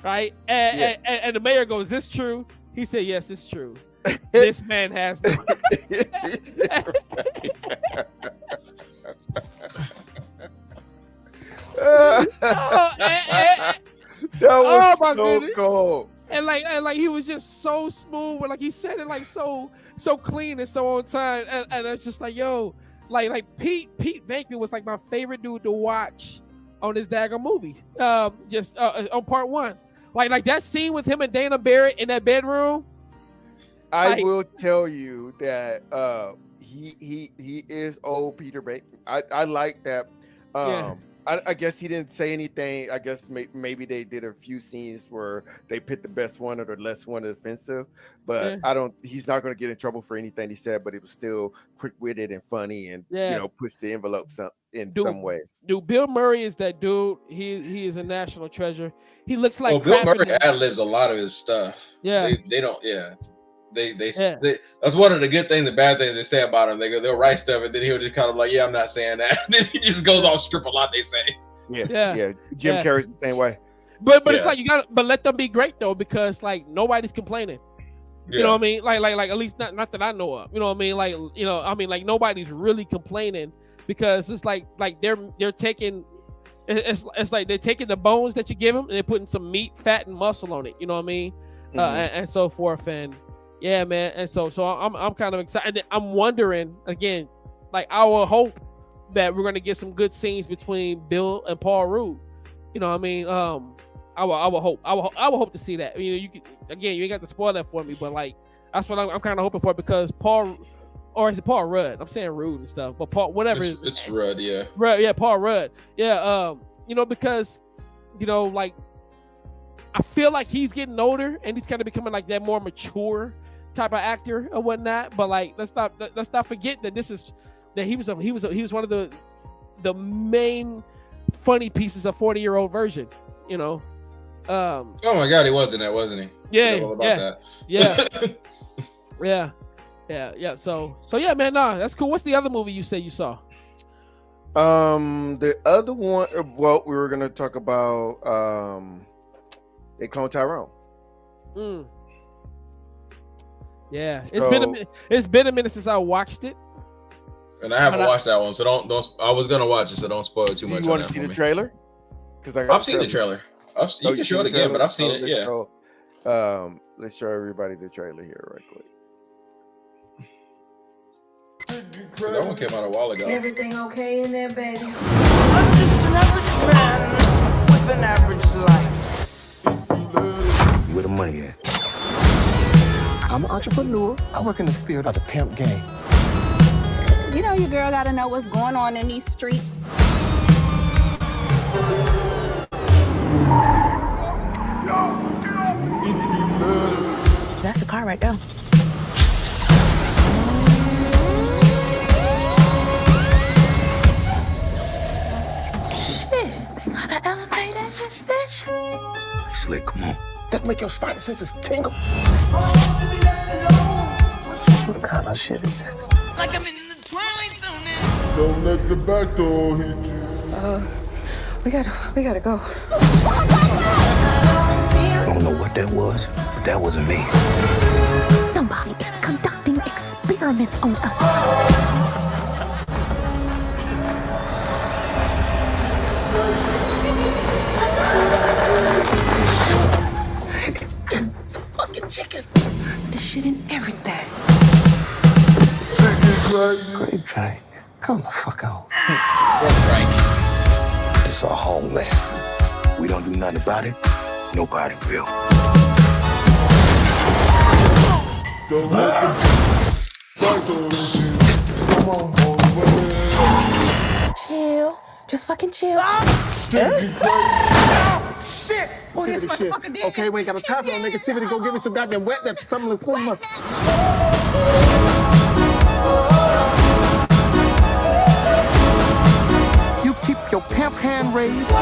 S4: right? And the mayor goes, "Is this true?" He said, "Yes, it's true." This man has no.
S3: That was so cool.
S4: And like he was just so smooth, and like he said it like so clean and so on time, and it's just like, yo, like Pete Venkman was like my favorite dude to watch on this daggone movie. Just on part 1, like that scene with him and Dana Barrett in that bedroom.
S3: I will tell you that he is old Peter Venkman. I like that. I guess he didn't say anything. I guess maybe they did a few scenes where they picked the best one or the less one offensive. But he's not going to get in trouble for anything he said. But it was still quick-witted and funny, and pushed the envelope in some ways.
S4: Dude, Bill Murray is that dude. He is a national treasure. He looks like
S5: Bill Murray ad-libs a lot of his stuff.
S4: Yeah,
S5: they don't. Yeah. They that's one of the good things and bad things they say about him. They'll write stuff and then he'll just kind of like, yeah, I'm not saying that. Then he just goes off script a lot. They say,
S3: yeah. Jim Carrey's the same way.
S4: But it's like but let them be great though, because like nobody's complaining. You know what I mean? Like at least not that I know of. You know what I mean? Like nobody's really complaining, because it's like they're taking. It's like they're taking the bones that you give them and they're putting some meat, fat, and muscle on it. You know what I mean? And so forth. And yeah, man. And so I'm kind of excited. I'm wondering again, like I will hope that we're gonna get some good scenes between Bill and Paul Rudd. You know what I mean? I will hope to see that. You know, you ain't got to spoil that for me, but like that's what I'm kind of hoping for, because Paul, or is it Paul Rudd? I'm saying Rudd and stuff, but Paul, whatever.
S5: It's Rudd, yeah.
S4: Rudd, yeah, Paul Rudd, yeah. Because like I feel like he's getting older and he's kind of becoming like that more mature type of actor or whatnot. But like let's not forget that he was one of the main funny pieces of 40-year-old version. You know.
S5: Oh my God, he was in that, wasn't he?
S4: Yeah,
S5: that.
S4: yeah. So yeah, man. Nah, that's cool. What's the other movie you say you saw?
S3: The other one. Well, we were gonna talk about They Clone Tyrone.
S4: Yeah, it's been a minute since I watched it,
S5: and I haven't watched that one. So don't. I was gonna watch it, so don't spoil it too much.
S3: Do you want to see the trailer? Because
S5: I've seen the trailer. You can show it again, but I've seen it. Yeah.
S3: Let's show everybody the trailer here right quick.
S5: That one came out a while ago.
S6: Everything okay in there, baby?
S7: I'm just an average man with an average life.
S8: Where the money at? I'm an entrepreneur. I work in the spirit of the pimp game.
S9: You know your girl gotta know what's going on in these streets. That's the car right there. Shit, they got an elevator in this bitch.
S8: Slick, come on. That make your spine senses tingle. What kind of shit is this?
S7: Like I'm in the Twilight Zone now.
S2: Don't let the back door hit you.
S6: We gotta go.
S8: I don't know what that was, but that wasn't me.
S9: Somebody is conducting experiments on us.
S8: It's in fucking chicken.
S9: This shit in everything.
S8: Grape train. Come the fuck on.
S5: Right.
S8: It's our homeland. We don't do nothing about it. Nobody will.
S2: Don't let the back door hit you. Come on, boy.
S9: Chill. Just fucking chill.
S7: Shit!
S8: Oh, this motherfucker did. Okay, we ain't got no time for no negativity. Go get me some goddamn wet that something that's clean. You keep your pimp hand raised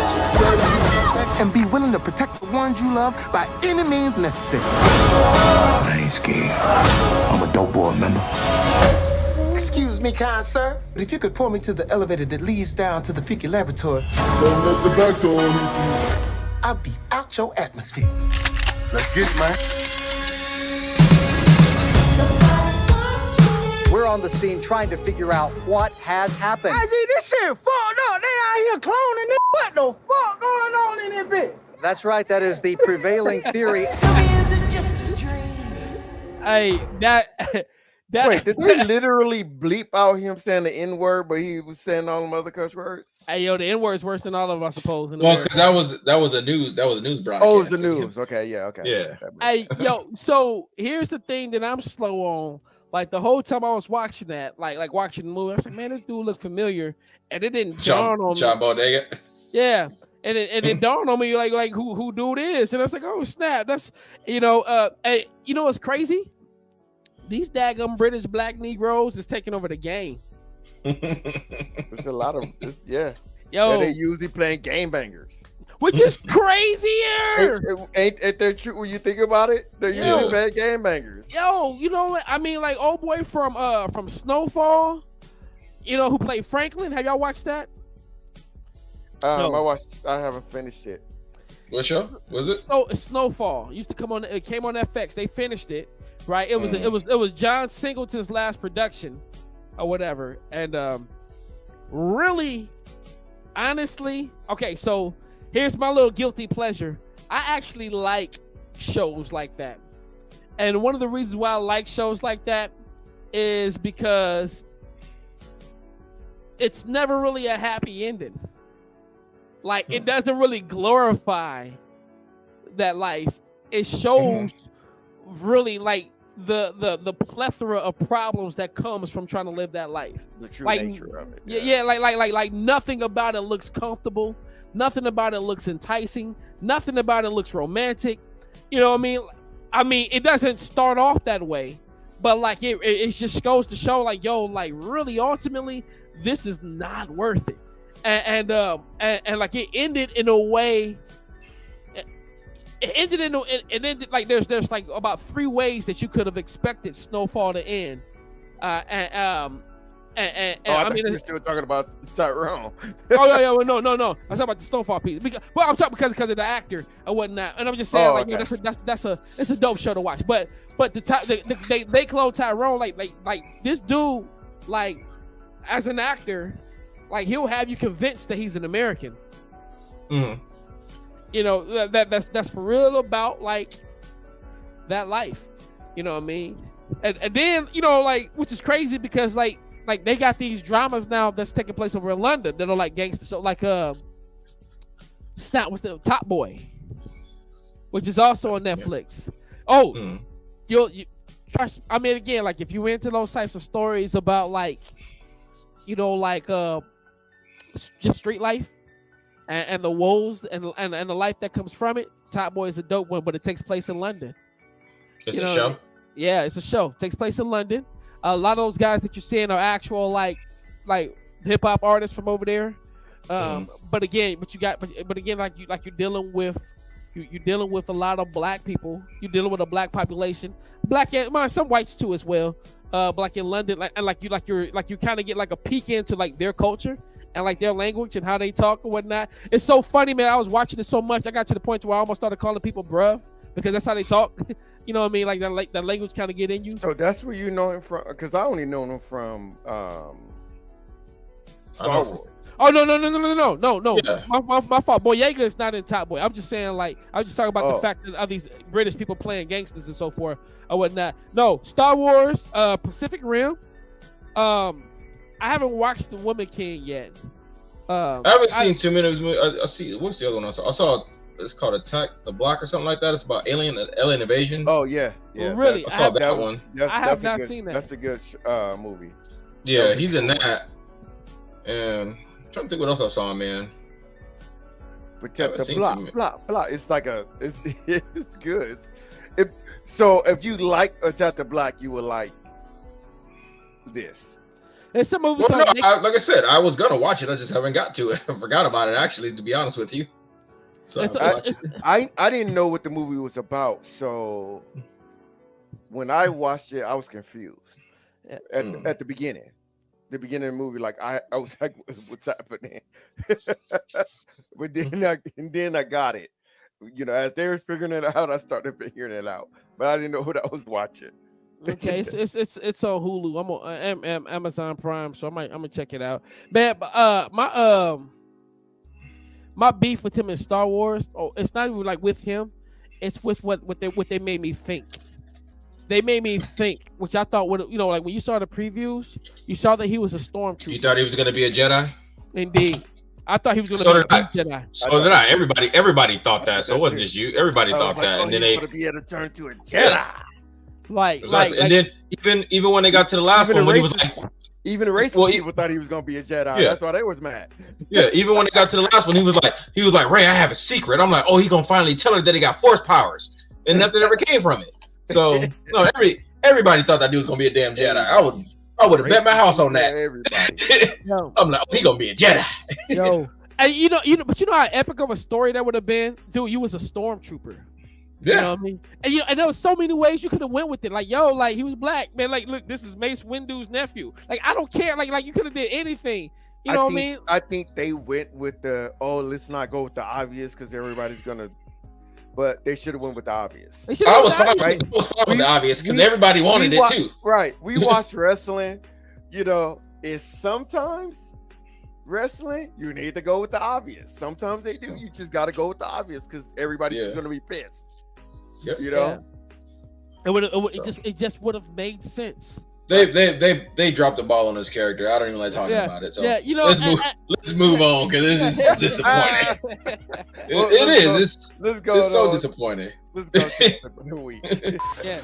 S8: and be willing to protect the ones you love by any means necessary. I ain't scared. I'm a dope boy, remember? Excuse me, kind sir, but if you could pour me to the elevator that leads down to the freaky laboratory.
S2: Don't let the back door hit you.
S8: I'll be out your atmosphere. Let's get it, man.
S10: We're on the scene trying to figure out what has happened.
S7: I see this shit fucked up. They out here cloning this. What the fuck going on in this bitch?
S10: That's right, that is the prevailing theory.
S7: Tell me, is it just a dream?
S4: Hey, that
S3: Wait, did they literally bleep out him saying the N-word, but he was saying all them other cuss words?
S4: Hey, yo, the N-word is worse than all of them, I suppose.
S5: Well, because that was a news broadcast.
S3: Oh, it's the news. Okay, yeah, okay.
S5: Yeah.
S4: Hey, yo, so here's the thing that I'm slow on. Like the whole time I was watching that, like watching the movie, I was like, man, this dude look familiar, and it didn't dawn on me.
S5: John Bodega.
S4: Yeah. And it dawned on me like who dude is, and I was like, oh snap, that's hey, you know what's crazy? These daggum British black Negroes is taking over the game.
S3: There's a lot of yeah.
S4: Yo,
S3: they usually playing game bangers,
S4: which is crazier.
S3: Ain't that true when you think about it? They're usually playing game bangers.
S4: Yo, you know what I mean? Like old boy from Snowfall, who played Franklin. Have y'all watched that?
S3: No. I haven't finished it.
S5: What show was it?
S4: Snowfall used to come on. It came on FX. They finished it, right? It was John Singleton's last production, or whatever. And really, honestly, okay. So here's my little guilty pleasure. I actually like shows like that, and one of the reasons why I like shows like that is because it's never really a happy ending. Like it doesn't really glorify that life. It shows really like the plethora of problems that comes from trying to live that life.
S3: The true
S4: like,
S3: nature of it.
S4: Yeah, like nothing about it looks comfortable. Nothing about it looks enticing. Nothing about it looks romantic. You know what I mean? I mean, it doesn't start off that way, but like it just goes to show like, yo, like really ultimately, this is not worth it. And like it ended in a way. It ended like there's like about 3 ways that you could have expected Snowfall to end. I
S3: mean, you were still talking about Tyrone.
S4: Oh yeah, well, no. I'm talking about the Snowfall piece. Well, I'm talking because of the actor and whatnot. And I'm just saying, like, okay. It's a dope show to watch. But they clone Tyrone like this dude, like as an actor. Like he'll have you convinced that he's an American.
S5: Mm-hmm.
S4: You know, that's for real about like that life. You know what I mean? And then, like, which is crazy because like they got these dramas now that's taking place over in London that are like gangster. So like what's the Top Boy, which is also on Netflix. Oh, you trust. I mean, again, like if you're into those types of stories about like, just street life and the woes and the life that comes from it, Top Boy is a dope one, but it takes place in London.
S5: It's a show?
S4: Yeah, it's a show. It takes place in London. A lot of those guys that you're seeing are actual like hip hop artists from over there. But again, like you're dealing with a lot of black people. You're dealing with a black population, black and some whites too as well. Like in London, you kind of get like a peek into like their culture and like their language and how they talk and whatnot. It's so funny, man. I was watching it so much, I got to the point where I almost started calling people bruv because that's how they talk. You know what I mean? Like that language kind of get in you.
S3: So that's where you know him from? Because I only know him from Star Wars.
S4: Oh no! Yeah. My fault. Boyega is not in Top Boy. I'm just saying, like, I'm just talking about the fact of these British people playing gangsters and so forth or whatnot. No, Star Wars, Pacific Rim. I haven't watched The Woman King yet.
S5: I haven't seen too many of his movies. I see. What's the other one I saw? I saw it's called Attack the Block or something like that. It's about alien invasion.
S3: Oh yeah.
S4: Really?
S5: I saw that one.
S4: I have not seen that.
S3: That's a good movie.
S5: Yeah, he's in that. And I'm trying to think what else I saw, man.
S3: Protect the block. It's like it's good. So if you like Attack the Block, you will like this.
S4: It's a movie.
S5: Well, no, like I said, I was gonna watch it. I just haven't got to it. I forgot about it actually, to be honest with you. So
S3: I didn't know what the movie was about. So when I watched it, I was confused at the beginning. The beginning of the movie, like I was like, "What's happening?" But then I got it. As they were figuring it out, I started figuring it out. But I didn't know what I was watching.
S4: Okay, it's on Hulu. I'm on Amazon Prime, so I'm gonna check it out. Man, my beef with him in Star Wars. Oh, it's not even like with him. It's with what they made me think. They made me think, which I thought would, like when you saw the previews, you saw that he was a stormtrooper.
S5: You thought he was going to be a Jedi?
S4: Indeed. I thought he was going to be a Jedi.
S5: So did I. Everybody thought that. So it wasn't just you. Everybody thought that. And then
S3: he's going to be able to turn to a Jedi.
S4: Like,
S5: and then even when they got to the last one, when he was like,
S3: Even the racist people thought he was gonna be a Jedi.
S5: Yeah.
S3: That's why they was mad.
S5: Yeah, even when it got to the last one, he was like, Ray, I have a secret. I'm like, oh, he gonna finally tell her that he got force powers, and nothing ever came from it. So no, everybody thought that dude was gonna be a damn Jedi. I would have bet my house on that.
S3: Everybody.
S5: I'm like, oh, he gonna be a Jedi.
S4: Yo, and but you know how epic of a story that would have been, dude. You was a stormtrooper.
S5: Yeah.
S4: You know what I mean? And there was so many ways you could have went with it. Like, yo, like he was black, man. Like, look, this is Mace Windu's nephew. Like, I don't care. Like you could have did anything. You know what I mean?
S3: I think they went with the let's not go with the obvious because everybody's gonna. But they should have went with the obvious.
S5: I was fine with the obvious because everybody wanted it too.
S3: Right. We watch wrestling. You know, it's sometimes wrestling you need to go with the obvious. Sometimes they do. You just got to go with the obvious because everybody's just gonna be pissed.
S5: Yep.
S3: You know,
S4: it just would have made sense.
S5: They dropped the ball on this character. I don't even like talking about it. So
S4: you know,
S5: let's move on because this is disappointing. It is. It's so disappointing.
S3: Let's go to the new week.
S4: Yeah.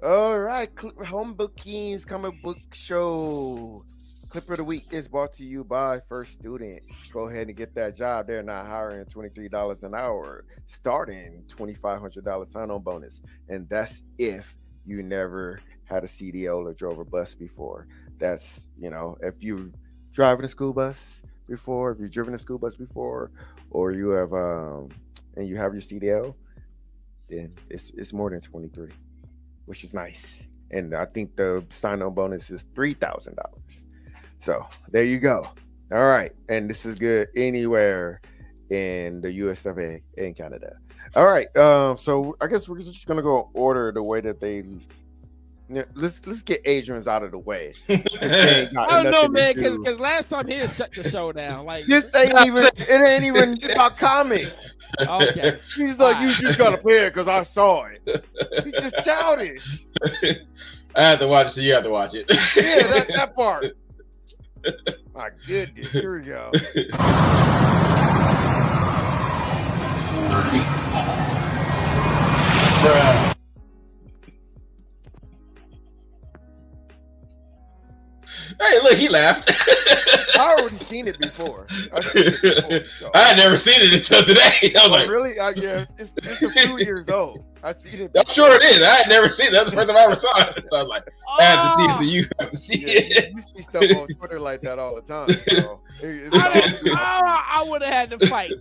S3: All right, Homebook Kingz comic book show. Clip of the week is brought to you by First Student. Go ahead and get that job. They're not hiring $23 an hour, starting $2,500 sign-on bonus. And that's if you never had a CDL or drove a bus before. That's, if you've driven a school bus before, if you've driven a school bus before, or you have and you have your CDL, then it's more than 23. Which is nice. And I think the sign-on bonus is $3,000. So there you go. All right. And this is good anywhere in the US of A and Canada. All right. So I guess we're just gonna go order the way that they let's get Adrian's out of the way.
S4: I don't know, man, because last time he shut the show down. Like
S3: this ain't even about comics.
S4: Okay.
S3: He's like, you just gotta play it because I saw it. He's just childish.
S5: I have to watch it, so you have to watch it.
S3: Yeah, that part. My goodness, here we go.
S5: Bruh. Hey, look, he laughed.
S3: I already seen it before.
S5: I had never seen it until today. I was like,
S3: really? Yeah, it's a few years old. I seen it.
S5: I'm sure it is. I had never seen it. That's the first time I ever saw it. So I was like, I had to see it, so you have to see it.
S3: You see stuff on Twitter like that all the time. So
S4: I would have had to fight.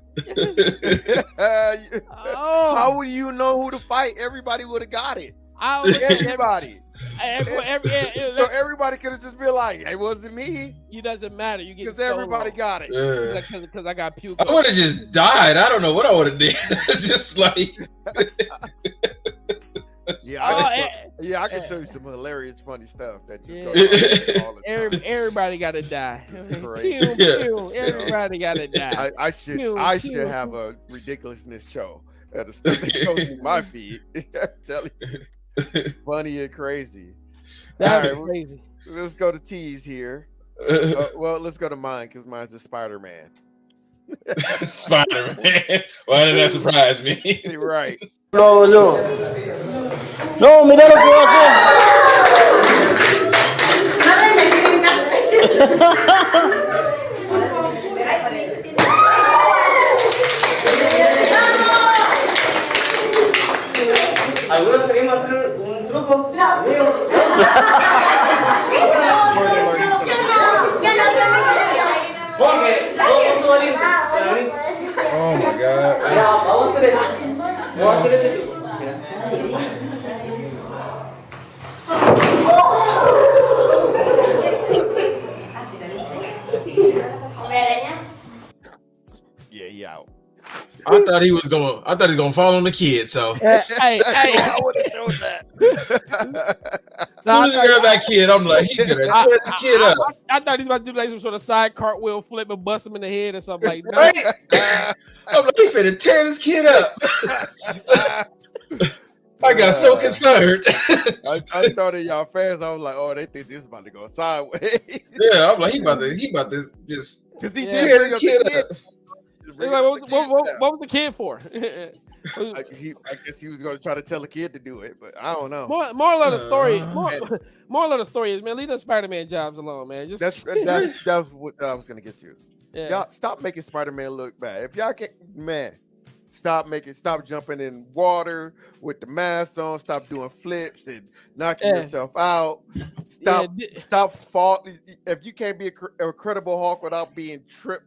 S3: How would you know who to fight? Everybody would have got it. Everybody. So everybody could have just been like, "It wasn't me."
S4: It doesn't matter. You get
S3: because everybody got it.
S4: Because I got puke.
S5: I would have just died. I don't know what I would have did. It's just like,
S3: I can show you some hilarious, funny stuff that just goes on all the time.
S4: Everybody got to die. Everybody got to die.
S3: I should have a ridiculousness show that the stuff that goes through my feed. I'm telling you. Funny and crazy.
S4: That's crazy.
S3: Let's go to T's here. Well, let's go to mine because mine's a Spider-Man.
S5: Spider-Man. Why did that surprise me?
S3: Right.
S11: No, mira lo que va ¿Algunos queremos hacer un truco?
S5: Oh my God.
S11: Vamos a hacer este truco.
S3: Yeah.
S5: I thought he was gonna fall on the kid. So
S4: hey,
S3: I would have showed that.
S5: That kid, I'm like, he's gonna tear this kid up.
S4: I thought he was about to do like some sort of side cartwheel flip and bust him in the head or something like that.
S5: I'm like, he finna tear this kid up. I got so concerned.
S3: I started y'all fans. I was like, oh, they think this is about to go sideways.
S5: Yeah, I'm like, he about to just
S3: because he
S4: Yeah.
S3: did bring up the kid.
S4: He's like, what was the kid for?
S3: I guess he was going to try to tell a kid to do it, but I don't know.
S4: Moral of the story. Moral of the story is, man, leave the Spider-Man jobs alone, man. Just
S3: That's what I was going to get to.
S4: Yeah.
S3: Y'all stop making Spider-Man look bad. If y'all can't, man, stop jumping in water with the mask on. Stop doing flips and knocking yourself out. Stop fall. If you can't be a credible Hulk without being tripped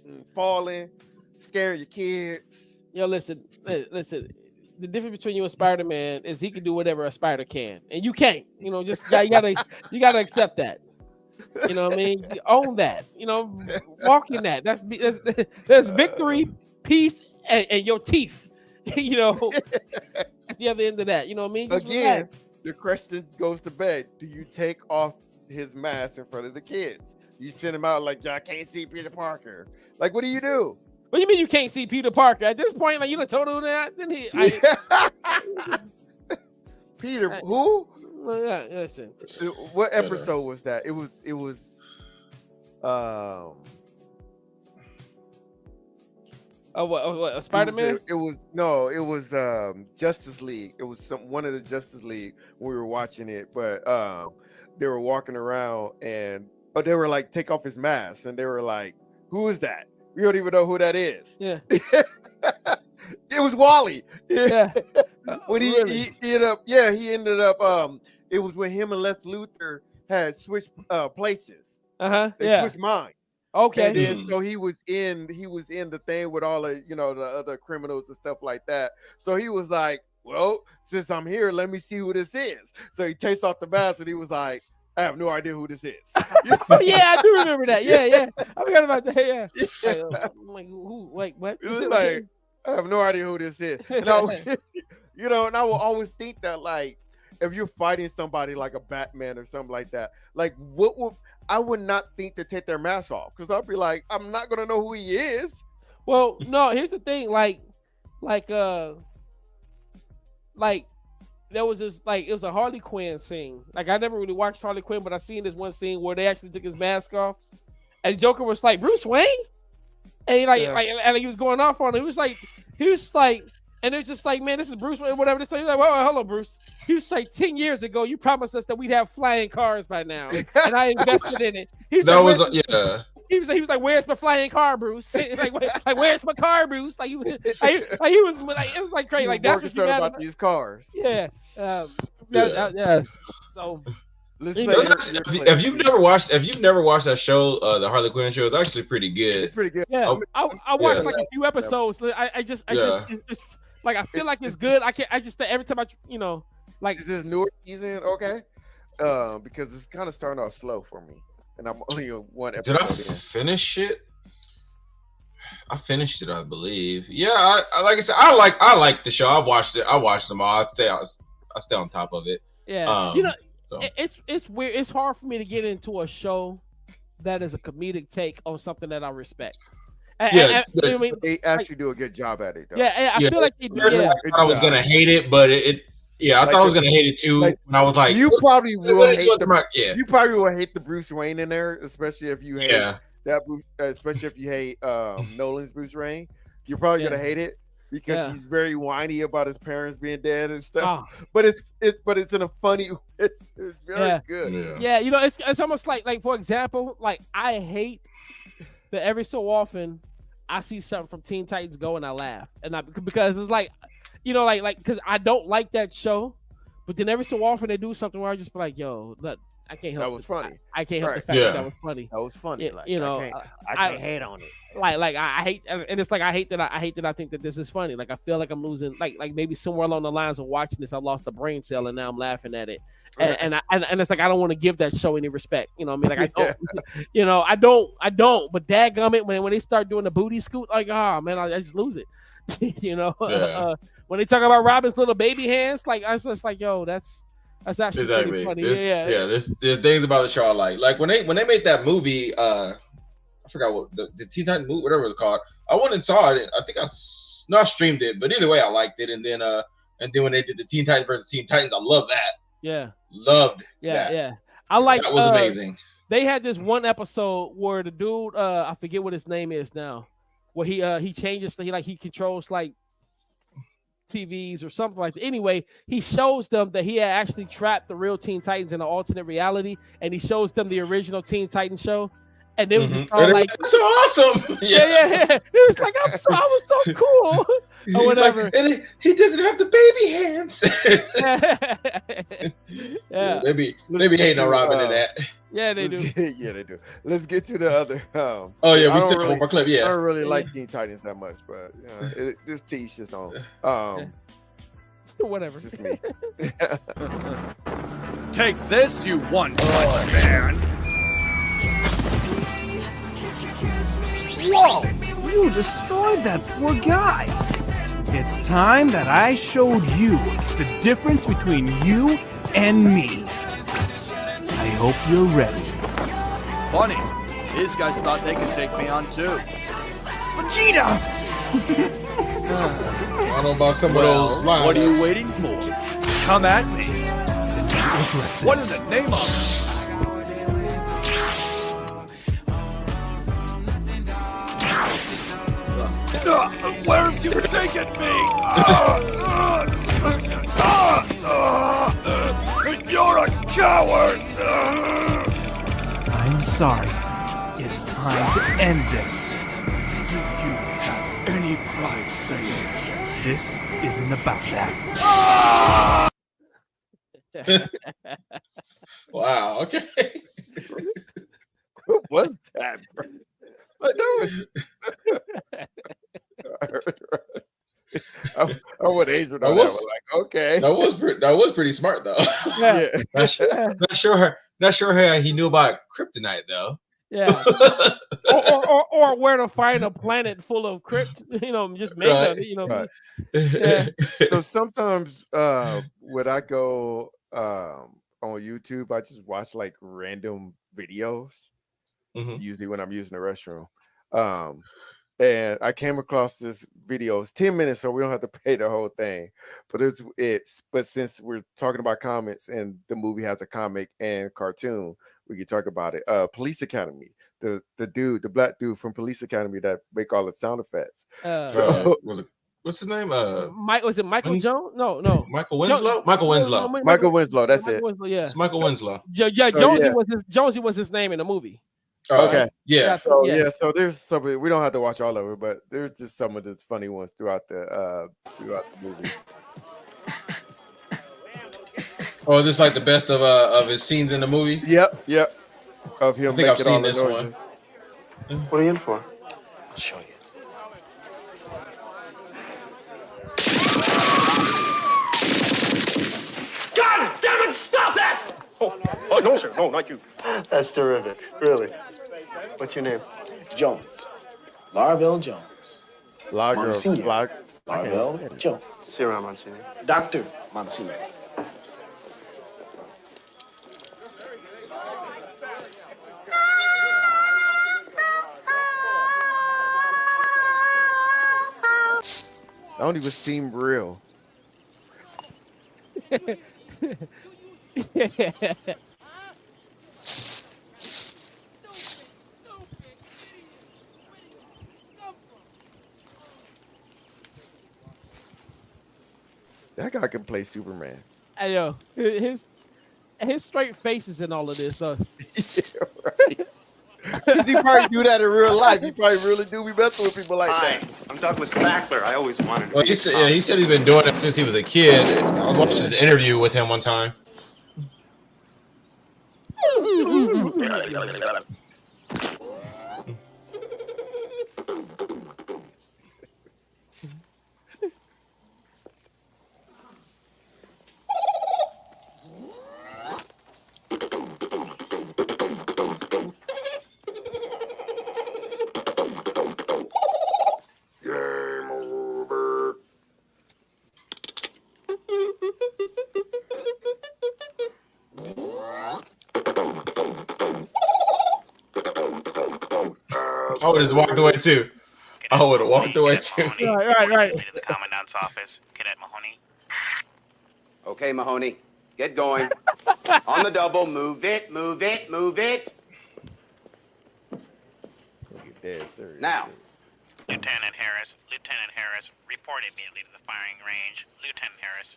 S3: and falling, scaring your kids.
S4: Yo, listen. The difference between you and Spider-Man is he can do whatever a spider can, and you can't. You know, just you gotta accept that. You know what I mean? Own that. You know, walk in that. There's victory, peace, and your teeth. You know, at the other end of that. You know what I mean? Just
S3: again,
S4: relax.
S3: the question goes to bed: do you take off his mask in front of the kids? You send him out like, y'all can't see Peter Parker. Like, what do you do?
S4: What do you mean you can't see Peter Parker? At this point, like, you done told him that? Then
S3: Peter, who?
S4: Listen.
S3: What episode was that? It was
S4: what Spider-Man?
S3: It was Justice League. It was one of the Justice League when we were watching it, but they were walking around and they were like, take off his mask, and they were like, who is that? We don't even know who that is.
S4: Yeah.
S3: It was Wally.
S4: Yeah.
S3: When he ended up, it was when him and Les Luthor had switched places. They switched minds.
S4: Okay.
S3: And then so he was in the thing with all of, the other criminals and stuff like that. So he was like, well, since I'm here, let me see who this is. So he takes off the mask and he was like, I have no idea who this is.
S4: Yeah, I do remember that. Yeah. I forgot about that. Yeah. I'm like, who? Wait, what?
S3: Like, I have no idea who this is. And I will always think that, like, if you're fighting somebody like a Batman or something like that, like, I would not think to take their mask off, because I'll be like, I'm not gonna know who he is.
S4: Well, no, here's the thing, like there was this, like, it was a Harley Quinn scene. Like, I never really watched Harley Quinn, but I seen this one scene where they actually took his mask off, and Joker was like, Bruce Wayne, and he and he was going off on him. He was like, and it's just like, man, this is Bruce Wayne, whatever. This, like, wait, hello, Bruce. He was like, 10 years ago, you promised us that we'd have flying cars by now, and I invested in it. He was He was like, "Where's my flying car, Bruce?" like, "Where's my car, Bruce?" Like, he was like, it was like crazy. Like, that's what you got
S3: about these cars.
S4: Yeah. So,
S5: if you've never watched that show, the Harley Quinn show, it's actually pretty good.
S3: It's pretty good.
S4: Yeah, I watched like a few episodes. I just it's, like, I feel like it's good. I just every time like,
S3: is this newer season okay? Because it's kind of starting off slow for me. And I'm only one episode.
S5: Did I finish it? I finished it, I believe. Yeah, I like I said, I like the show. I watched them all. I stay on top of it.
S4: Yeah, it's weird. It's hard for me to get into a show that is a comedic take on something that I respect.
S3: They actually do a good job at it, though.
S4: Yeah, I feel like they do.
S5: I was gonna hate it, but I thought I was gonna hate it too. When I was like,
S3: you probably will hate you probably will hate the Bruce Wayne in there, especially if you hate that Bruce, especially if you hate Nolan's Bruce Wayne. You're probably gonna hate it because he's very whiny about his parents being dead and stuff. But it's in a funny. It's very good.
S4: Yeah, it's almost like for example, like, I hate that every so often I see something from Teen Titans Go and I laugh, because it's like, because I don't like that show, but then every so often they do something where I just be like, yo, look, I can't help.
S3: That was funny.
S4: I can't help the fact that was funny.
S3: That was funny.
S4: I
S3: can't hate on it.
S4: Like I hate, and it's like I hate that I think that this is funny. Like, I feel like I'm losing. Like maybe somewhere along the lines of watching this, I lost a brain cell and now I'm laughing at it. And it's like, I don't want to give that show any respect. You know what I mean? Like, I don't. I don't. But dadgummit, when they start doing the booty scoot, like, oh man, I just lose it. When they talk about Robin's little baby hands, like, I was just like, yo, that's actually pretty funny.
S5: There's things about the show I like. Like, when they made that movie, I forgot what the Teen Titans movie, whatever it was called. I went and saw it. I think I streamed it, but either way, I liked it. And then And then when they did the Teen Titans versus Teen Titans, I love that.
S4: Yeah.
S5: Loved
S4: Yeah,
S5: that.
S4: yeah. I like
S5: that was amazing.
S4: They had this one episode where the dude, I forget what his name is now, where he changes, he controls like TVs or something like that. Anyway, he shows them that he had actually trapped the real Teen Titans in an alternate reality, and he shows them the original Teen Titans show. And they were just all like,
S5: "So awesome!"
S4: Yeah. It was like, I was so cool, or whatever.
S5: Like, and he doesn't have the baby hands.
S4: Yeah,
S5: maybe hating on Robin in that.
S4: Yeah, they do.
S3: Yeah, they do. Let's get to the other.
S5: Oh yeah, we still have one more clip. Yeah,
S3: I don't really like Teen Titans that much, but this teach is on.
S4: Whatever.
S3: It's just me.
S12: Take this, you one-punch man.
S13: Whoa! You destroyed that poor guy. It's time that I showed you the difference between you and me. I hope you're ready.
S12: Funny, these guys thought they could take me on too.
S13: Vegeta!
S5: I don't know about some of those lines.
S12: What are you waiting for? Come at me. What is the name of it? Where have you taken me? You're a coward!
S13: I'm sorry. It's time to end this.
S12: Do you have any pride saying
S13: this isn't about that?
S5: Wow, okay.
S3: What was that, bro? Like, that was... I want Adrian on that one. Like, okay,
S5: that was pretty smart though.
S4: Yeah.
S5: Not sure how he knew about kryptonite though.
S4: Yeah. or where to find a planet full of crypt, just made of it,
S3: Right.
S4: Yeah.
S3: So sometimes when I go on YouTube, I just watch like random videos. Usually when I'm using the restroom. And I came across this video. It's 10 minutes, so we don't have to pay the whole thing. But but since we're talking about comics and the movie has a comic and cartoon, we can talk about it. Police Academy. The black dude from Police Academy that make all the sound effects.
S5: What's his name?
S4: Was it Michael Jones? No.
S5: Michael Winslow? Michael Winslow.
S3: Michael Winslow, that's it.
S4: Winslow, yeah.
S5: It's Michael Winslow.
S4: Jonesy was his name in the movie.
S3: Okay.
S5: Yeah.
S3: So there's some. We don't have to watch all of it, but there's just some of the funny ones throughout the movie.
S5: Oh, is this like the best of his scenes in the movie?
S3: Yep. Of him making
S5: I've seen
S3: all the
S5: this
S3: noises.
S5: one.
S11: What are you in for?
S10: I'll show you.
S11: God damn it! Stop that! Oh, no, sir. No, not you.
S10: That's terrific. Really. What's your name?
S14: Jones. Larville Jones.
S10: Monsignor.
S14: Larville Jones.
S11: See you around, Monsignor.
S14: Dr. Monsignor.
S3: I don't even seem real. That guy can play Superman.
S4: Hey, yo, his straight faces in all of this though.
S3: Yeah, right. Because he probably do that in real life. He probably really do be messing with people like that.
S11: I'm Douglas Fackler. I always wanted to
S5: Well, he said he's been doing it since he was a kid. I was watching an interview with him one time.
S3: Game over.
S5: I would have just walked away too. I would have walked away too.
S4: Right.
S15: The commandant's office, Cadet Mahoney. Okay, Mahoney, get going. On the double, move it, move it, move it. Now.
S16: Lieutenant Harris, report immediately to the firing range. Lieutenant Harris.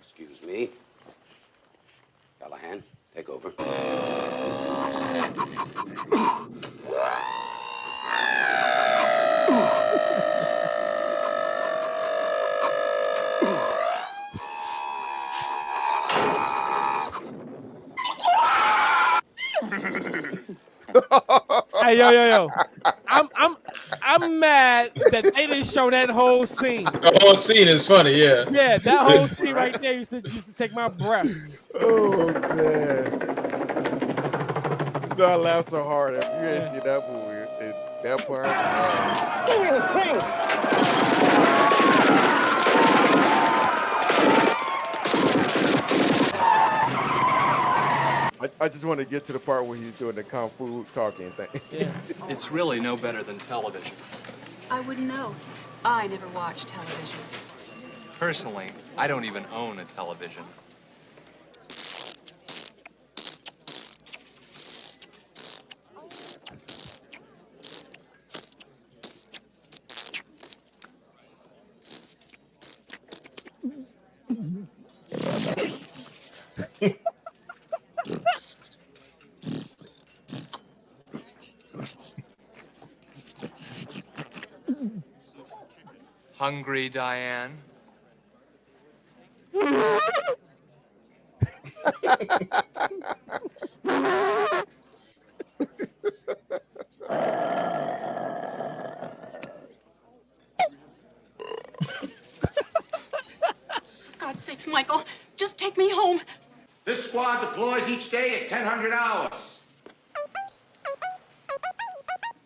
S15: Excuse me. Callahan, take over.
S4: Hey, yo. I'm mad that they didn't show that whole scene.
S5: The whole scene is funny, yeah.
S4: Yeah, that whole scene right there used to take my breath.
S3: Oh man. So I laughed so hard. If you ain't seen that movie, that part.
S11: Give me the thing.
S3: I just want to get to the part where he's doing the kung fu talking thing.
S4: Yeah.
S17: It's really no better than television.
S18: I wouldn't know. I never watch television.
S17: Personally, I don't even own a television. Hungry, Diane?
S18: God's sakes, Michael, just take me home.
S19: This squad deploys each day at 1,000 hours.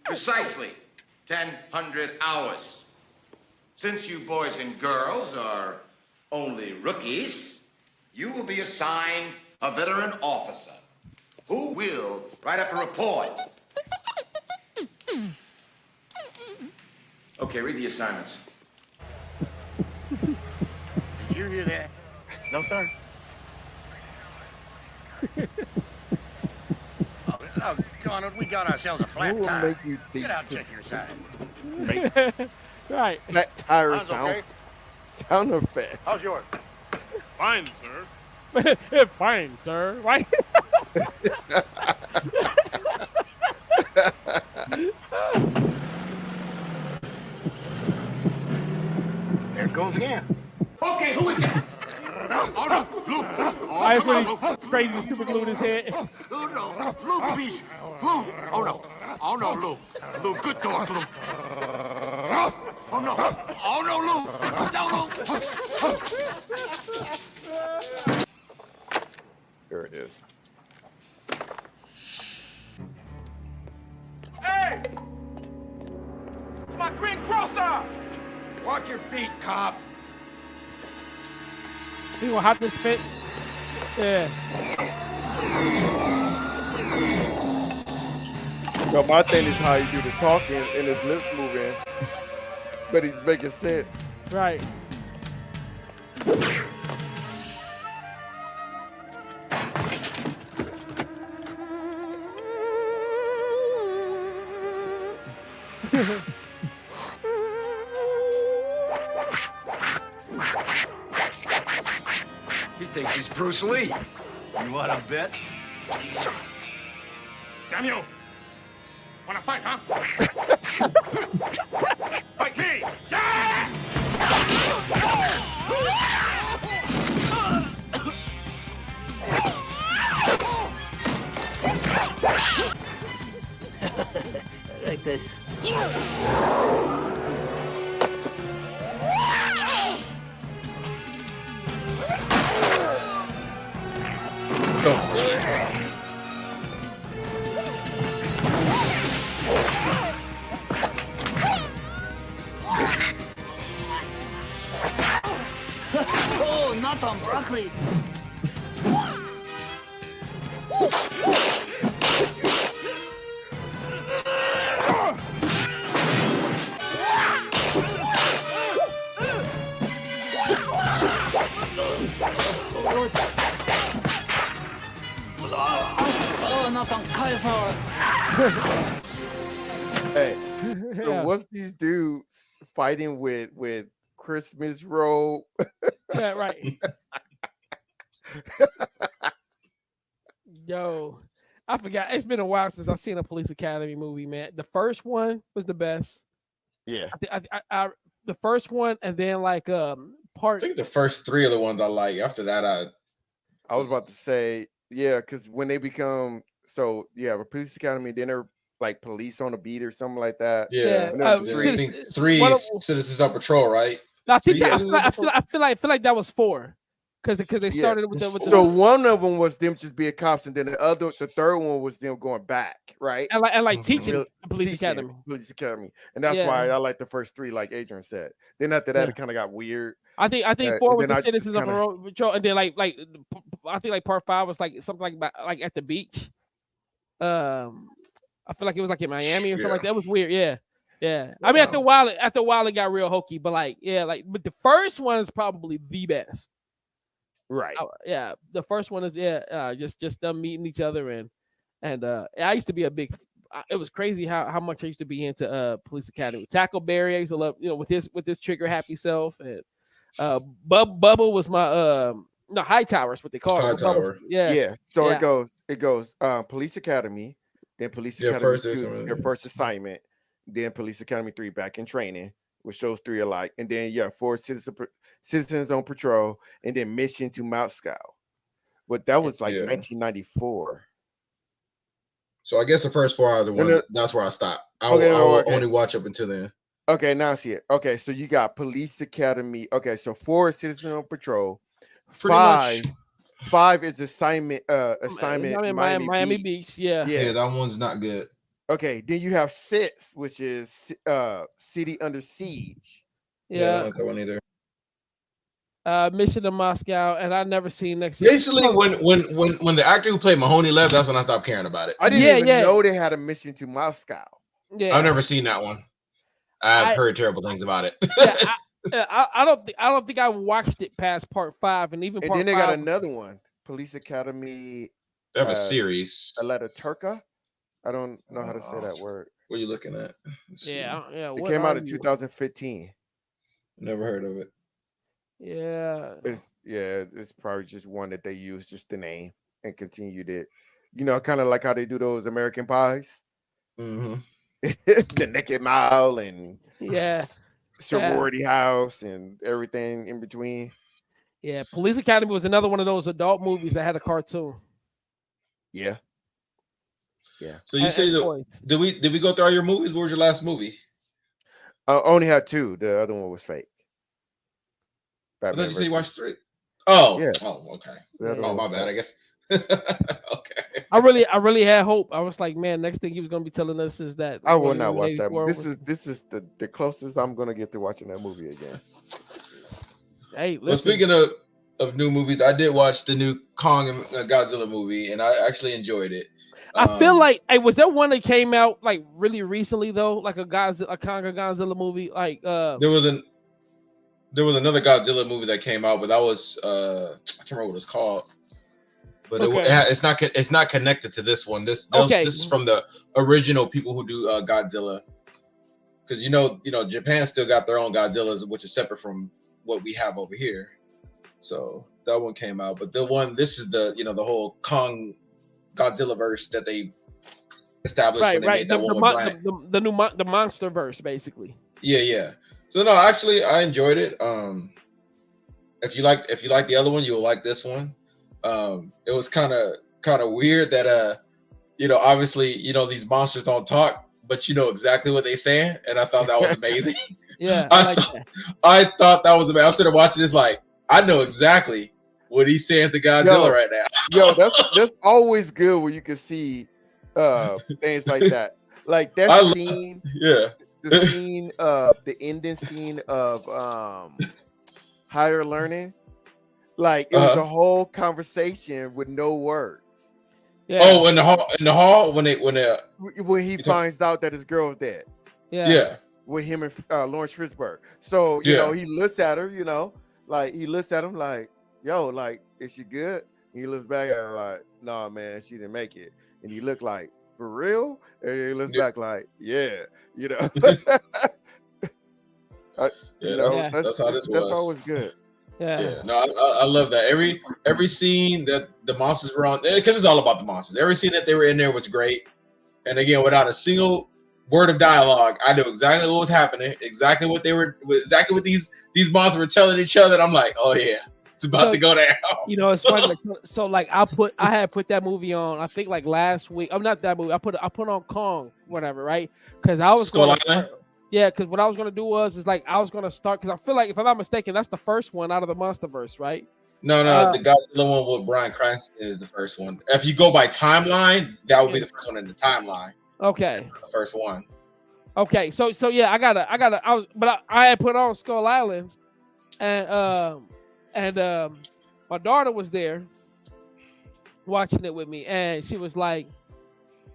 S19: Precisely 1,000 hours. Since you boys and girls are only rookies, you will be assigned a veteran officer who will write up a report. Okay, read the assignments. Did you hear that? No, sir. Oh, Donald, we got ourselves a flat
S3: Who will
S19: tire.
S3: make you
S19: Get out and
S3: think
S19: check your side.
S4: Right.
S3: That tire
S19: Mine's
S3: sound.
S19: okay.
S3: Sound effect.
S19: How's yours?
S20: Fine, sir.
S4: Fine, sir. Right?
S19: There it goes again. Okay, who is that? Oh, no, Luke. Oh,
S4: That's
S19: come on,
S4: when he
S19: Luke.
S4: crazy super glued his head.
S19: Oh, no. Luke, please. Luke. Oh, no. Oh, no, Luke. Luke, good dog, Luke. Oh, no. Oh, no, Luke. No, Luke.
S3: There it is.
S19: Hey! It's my green crosser! Watch your beat, cop.
S4: He gonna hop this fence. Yeah.
S3: No, my thing is how he do the talking and his lips moving, but he's making sense.
S4: Right.
S19: He thinks he's Bruce Lee. You want to bet? Damn you! Wanna fight, huh? Fight me! Yeah!
S11: Like this.
S7: Oh, not on broccoli.
S4: high power.
S3: Hey, so
S4: Yeah.
S3: what's these dudes fighting with Christmas robe?
S4: Yeah, right. Yo, I forgot. It's been a while since I've seen a Police Academy movie, man. The first one was the best.
S3: Yeah.
S4: The first one, and then like
S5: I
S4: part.
S5: think the first three are the ones I like. After that,
S3: I was about to say, yeah, because when they become a Police Academy, then they're like police on a beat or something like that.
S5: yeah.
S3: And then
S5: I think three is Citizens on Patrol, right?
S4: I think
S5: Three
S4: I
S5: Citizens on
S4: feel like that was 4, because they started with the.
S3: So one of them was them just being cops, and then the third one was them going back, right?
S4: And like teaching Police Academy.
S3: Police Academy, and that's why I like the first 3, like Adrian said. Then after that, it kind of got weird.
S4: I think 4 was the Citizens of Patrol, and then like I think like part 5 was like something like at the beach. I feel like it was like in Miami or something like that. It was weird. Yeah. I mean, after a while, it got real hokey. But but the first one is probably the best.
S3: Right.
S4: Yeah. The first one is just them meeting each other and I used to be a big. It was crazy how much I used to be into Police Academy. Tackleberry, I used to love, with his trigger happy self, and Bubba was my Hightower's what they call it.
S5: Hightower.
S3: Yeah. So it goes Police Academy, then Police Academy 2, their first assignment, then Police Academy 3 back in training, which shows 3 alike, and then 4 Citizens on Patrol, and then Mission to Moscow. But that was like 1994.
S5: So I guess the first 4 are the one. That's where I stopped. I will only watch up until then.
S3: Okay, now I see it. Okay, so you got Police Academy. Okay, so 4 is Citizens on Patrol. 5 is assignment
S4: Miami Beach. Yeah,
S5: that one's not good.
S3: Okay, then you have 6, which is City Under Siege.
S5: I don't like that one either.
S4: Mission to Moscow, and I never seen next.
S5: Basically, when the actor who played Mahoney left, that's when I stopped caring about it.
S3: I didn't even know they had a Mission to Moscow.
S4: Yeah,
S5: I've never seen that one. I've heard terrible things about it.
S4: I don't think I watched it past part 5, and even.
S3: And then they got another one, Police Academy.
S5: They have a series.
S3: Aleta Turca. I don't know how to say that word.
S5: What are you looking at?
S4: Yeah.
S3: It came out in 2015.
S5: Never heard of it.
S4: Yeah.
S3: It's probably just one that they used just the name and continued it. Kind of like how they do those American Pies.
S5: Mm-hmm.
S3: The Naked Mile and Sorority House and everything in between.
S4: Yeah, Police Academy was another one of those adult movies that had a cartoon.
S3: Yeah.
S5: So you say did we go through all your movies? What was your last movie?
S3: I only had 2. The other one was fake.
S5: I thought you said you watched 3. Oh,
S3: yeah.
S5: Oh, okay. Oh, my bad. I guess. Okay.
S4: I really had hope. I was like, man, next thing he was gonna be telling us is that
S3: I will not watch that. This is the closest I'm gonna get to watching that movie again.
S4: Hey, listen.
S5: Well, speaking of new movies, I did watch the new Kong and Godzilla movie, and I actually enjoyed it.
S4: I feel like, was there one that came out like really recently though, like a Kong or Godzilla movie? Like
S5: there was another Godzilla movie that came out, but that was I can't remember what it's called. But it's not connected to this one. This is from the original people who do Godzilla, because Japan still got their own Godzillas, which is separate from what we have over here. So that one came out, but this is the the whole Kong Godzilla verse that they established.
S4: Right. The monster verse, basically.
S5: Yeah. So no, actually, I enjoyed it. If you like the other one, you'll like this one. It was kind of weird that obviously these monsters don't talk, but you know exactly what they're saying, and I thought that was amazing.
S4: Yeah,
S5: I thought that was amazing. I'm sitting there watching this like I know exactly what he's saying to Godzilla right now.
S3: Yo, that's always good when you can see things like that. Like that scene.
S5: Yeah.
S3: The scene the ending scene of Higher Learning. Like it was a whole conversation with no words.
S5: Yeah. Oh, in the hall when
S3: he finds out that his girl's dead.
S5: Yeah.
S3: With him and Lawrence Fishburne. So he looks at her, like he looks at him like, yo, like, is she good? He looks back at her like, nah, man, she didn't make it. And he looked like, for real? And he looks back like, yeah, you know.
S5: That's how this was.
S3: That's always good.
S5: Yeah, no, I love that. Every scene that the monsters were on, because it's all about the monsters. Every scene that they were in there was great. And again, without a single word of dialogue, I knew exactly what was happening, exactly what these monsters were telling each other. And I'm like, oh yeah, it's about to go down.
S4: You know, it's funny. Like, I had put that movie on. I think like last week. I'm not that movie. I put on Kong, whatever, right? Because I was going to. Yeah, because what I was gonna do is like I was gonna start, because I feel like, if I'm not mistaken, that's the first one out of the MonsterVerse, right?
S5: No, the Godzilla one with Bryan Cranston is the first one. If you go by timeline, that would be the first one in the timeline.
S4: Okay.
S5: The first one.
S4: Okay, so yeah, I had put on Skull Island, and my daughter was there watching it with me, and she was like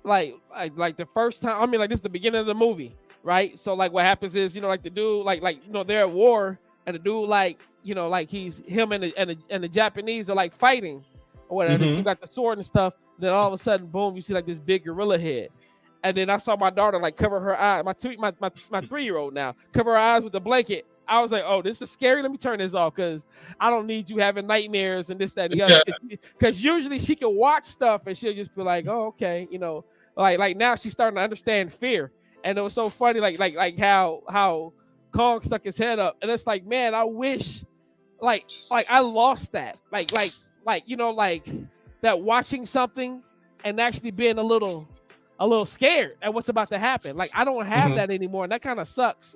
S4: the first time. I mean, like, this is the beginning of the movie. Right, so like what happens is, you know, like the dude, like you know, they're at war, and the dude, like, you know, like him and the Japanese are like fighting or whatever. You got the sword and stuff. Then all of a sudden, boom, you see like this big gorilla head, and then I saw my daughter like cover her eyes. My 3-year-old now cover her eyes with a blanket. I was like, oh, this is scary. Let me turn this off, because I don't need you having nightmares and this, that, and the other. Because usually she can watch stuff and she'll just be like, oh, okay, you know, like now she's starting to understand fear. And it was so funny, like how Kong stuck his head up, and it's like, man, I wish, like I lost that, like you know, like that, watching something and actually being a little scared at what's about to happen. Like, I don't have that anymore, and that kind of sucks.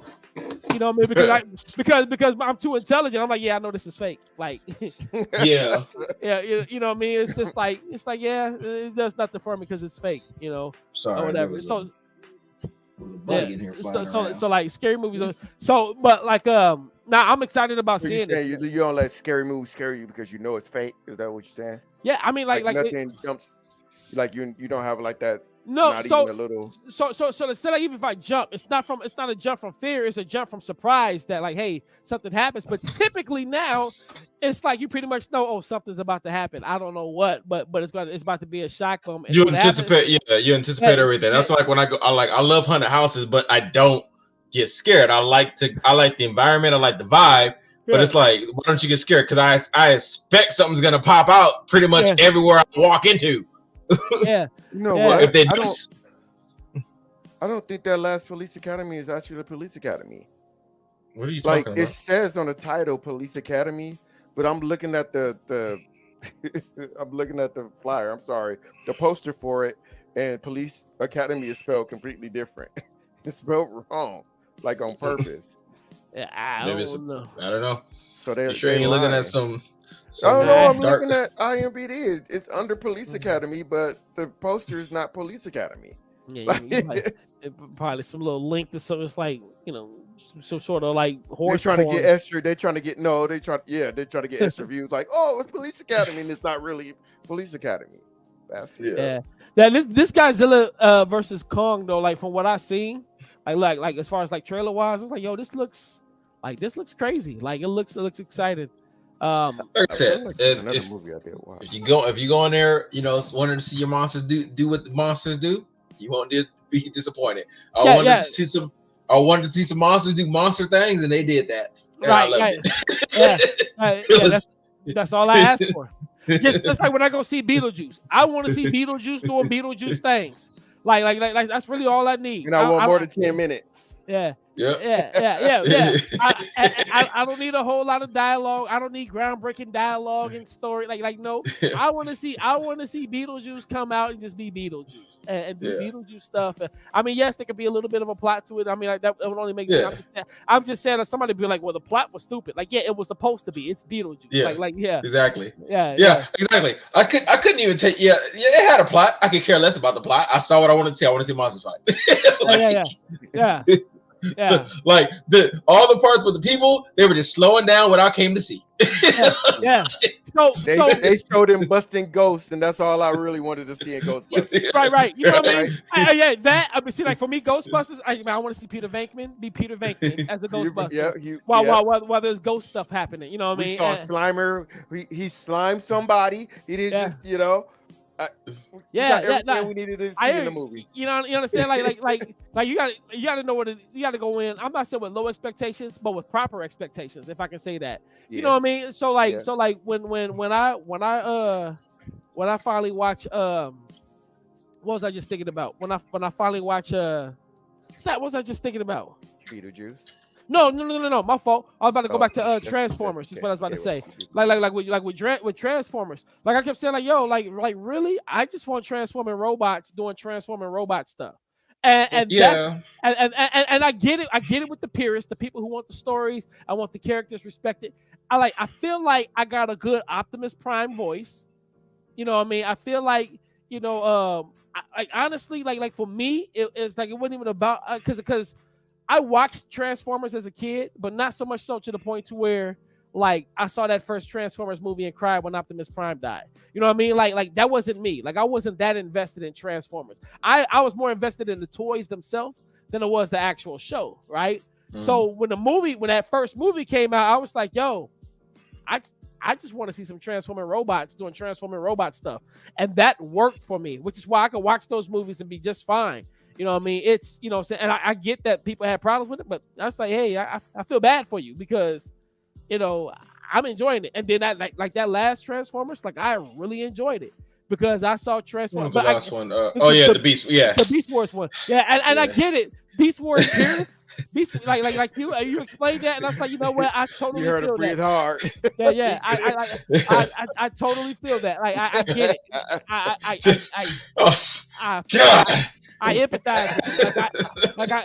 S4: You know what I mean? Because I'm too intelligent. I'm like, yeah, I know this is fake. Like,
S5: yeah,
S4: you know what I mean? It's just like, yeah, it does nothing for me because it's fake. You know,
S5: sorry,
S4: or whatever. So like scary movies. But like now I'm excited about seeing it.
S3: You don't let scary movies scare you because you know it's fake. Is that what you're saying?
S4: Yeah, I mean, like
S3: nothing jumps. Like you don't have like that.
S4: No,
S3: not
S4: so
S3: even a little.
S4: So to say, like, even if I jump, it's not a jump from fear. It's a jump from surprise that, like, hey, something happens. But typically now, it's like you pretty much know, oh, something's about to happen. I don't know what, but it's about to be a shock.
S5: You anticipate, you anticipate everything. That's like when I go. I love haunted houses, but I don't get scared. I like the environment. I like the vibe. But it's like, why don't you get scared? Because I expect something's gonna pop out pretty much everywhere I walk into.
S4: Yeah.
S3: You know what? If they I don't think that last Police Academy is actually the Police Academy.
S5: What are you talking about?
S3: It says on the title Police Academy, but I'm looking at the I'm looking at the flyer. I'm sorry, the poster for it, and Police Academy is spelled completely different. It's spelled wrong, like on purpose.
S4: Yeah, I don't know.
S5: I don't know.
S3: So they're
S5: you're looking at some.
S3: Oh no, I'm looking at IMDb. It's under Police Academy, but the poster is not Police Academy.
S4: Yeah, probably some little link to something. It's like, you know, some sort of like horse.
S3: They're trying to get extra. They're trying to get they're trying to get extra views. Like, oh, it's Police Academy, and it's not really Police Academy. That's
S4: yeah. This Godzilla versus Kong though, like from what I seen, like as far as like trailer wise, it's like, yo, this looks crazy. Like it looks exciting.
S5: Like I said, if you go in there, you know, wanting to see your monsters do what the monsters do, you won't be disappointed. I wanted to see some monsters do monster things, and they did that.
S4: Right. That's all I asked for. Just like when I go see Beetlejuice, I want to see Beetlejuice doing Beetlejuice things. Like that's really all I need.
S3: And I want more than 10 minutes.
S4: Yeah. I don't need a whole lot of dialogue. I don't need groundbreaking dialogue and story. Like no. I want to see Beetlejuice come out and just be Beetlejuice and do Beetlejuice stuff. I mean, yes, there could be a little bit of a plot to it. I mean, like that would only make sense. I'm just saying that somebody be like, well, the plot was stupid. Like, yeah, it was supposed to be. It's Beetlejuice.
S5: Exactly.
S4: Yeah,
S5: exactly. I couldn't even take. Yeah, it had a plot. I could care less about the plot. I saw what I wanted to see. I want to see monsters fight.
S4: Yeah.
S5: Like all the parts with the people, they were just slowing down what I came to see.
S4: Yeah. So
S3: they showed him busting ghosts, and that's all I really wanted to see in Ghostbusters.
S4: Right. You know what I mean? I mean, see, like for me, Ghostbusters, I want to see Peter Venkman be Peter Venkman as a Ghostbuster. While there's ghost stuff happening, you know what I mean?
S3: We saw Slimer. He slimed somebody. He didn't just, you know. everything we needed to see in the movie.
S4: You understand? Like you got to know what you got to go in. I'm not saying with low expectations, but with proper expectations, if I can say that. You know what I mean? So like when I finally watch what was I just thinking about? When I finally watch what was I just thinking about?
S3: Beetlejuice.
S4: No, my fault. I was about to go back to Transformers. Is what I was about to say. Like with Transformers. Like I kept saying, like, yo, like really, I just want transforming robots doing transforming robot stuff. And I get it. I get it with the purists, the people who want the stories. I want the characters respected. I feel like I got a good Optimus Prime voice. You know what I mean? I feel like, I honestly, like for me, it's like it wasn't even about because I watched Transformers as a kid, but not so much so to the point to where like I saw that first Transformers movie and cried when Optimus Prime died. You know what I mean? Like that wasn't me. Like I wasn't that invested in Transformers. I was more invested in the toys themselves than it was the actual show, right? Mm-hmm. So when that first movie came out, I was like, yo, I just want to see some transforming robots doing transforming robot stuff. And that worked for me, which is why I could watch those movies and be just fine. You know what I mean? It's, and I get that people have problems with it, but I was like, hey, I feel bad for you because, I'm enjoying it. And then that last Transformers, like I really enjoyed it because I saw Transformers.
S5: The last one. The Beast. Yeah.
S4: The Beast Wars one. Yeah. And I get it. Beast Wars period. Beast, like you explained that, and I was like, you know what? I totally
S3: heard
S4: feel
S3: her breathe
S4: that.
S3: hard.
S4: Yeah. I totally feel that. Like I get it. I empathize with you.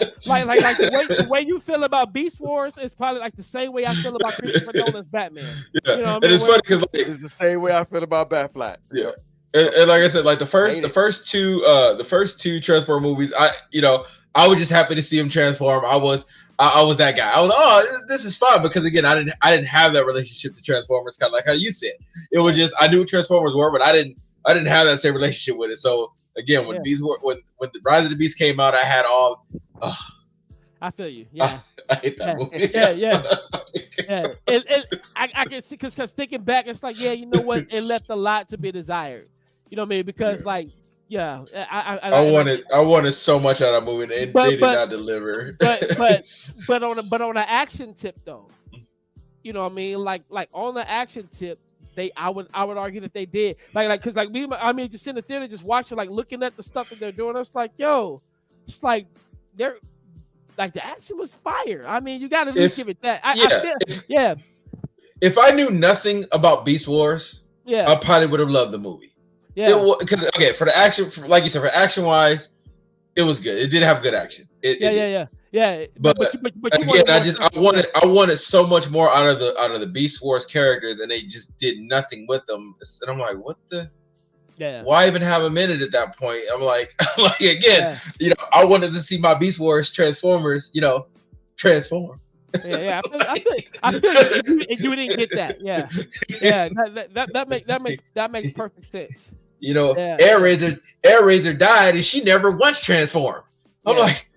S4: Like the way you feel about Beast Wars is probably like the same way I feel about Christopher Nolan's Batman.
S5: Yeah, you know what I mean? It's funny because
S3: it's the same way I feel about Batflat.
S5: Yeah, and like I said, like the first two Transformer movies, I was just happy to see him transform. I was that guy. I was this is fun because again, I didn't have that relationship to Transformers, kind of like how you said. It was just I knew what Transformers were, but I didn't have that same relationship with it. So again, when when the Rise of the Beast came out, I had all.
S4: I feel you. Yeah,
S5: I hate that movie.
S4: Yeah. I can see because thinking back, it's like you know what? It left a lot to be desired. You know what I mean? Because like. Yeah,
S5: I wanted so much out of that movie, and they did not deliver.
S4: but on an action tip though, you know what I mean? Like on the action tip, I would argue that they did. Because me, I mean, just in the theater, just watching, like looking at the stuff that they're doing, I was like, yo, it's like they're like the action was fire. I mean, you got to at least give it that.
S5: If I knew nothing about Beast Wars, I probably would have loved the movie.
S4: Yeah,
S5: because for the action, like you said, for action wise, it was good. It did have good action.
S4: Yeah.
S5: But again, I wanted so much more out of the Beast Wars characters, and they just did nothing with them. And I'm like, what the?
S4: Yeah.
S5: Why even have them in it at that point? I'm like again, I wanted to see my Beast Wars Transformers, transform.
S4: Yeah. I feel you didn't get that. Yeah. That makes perfect sense.
S5: Air Razor died and she never once transformed. I'm like,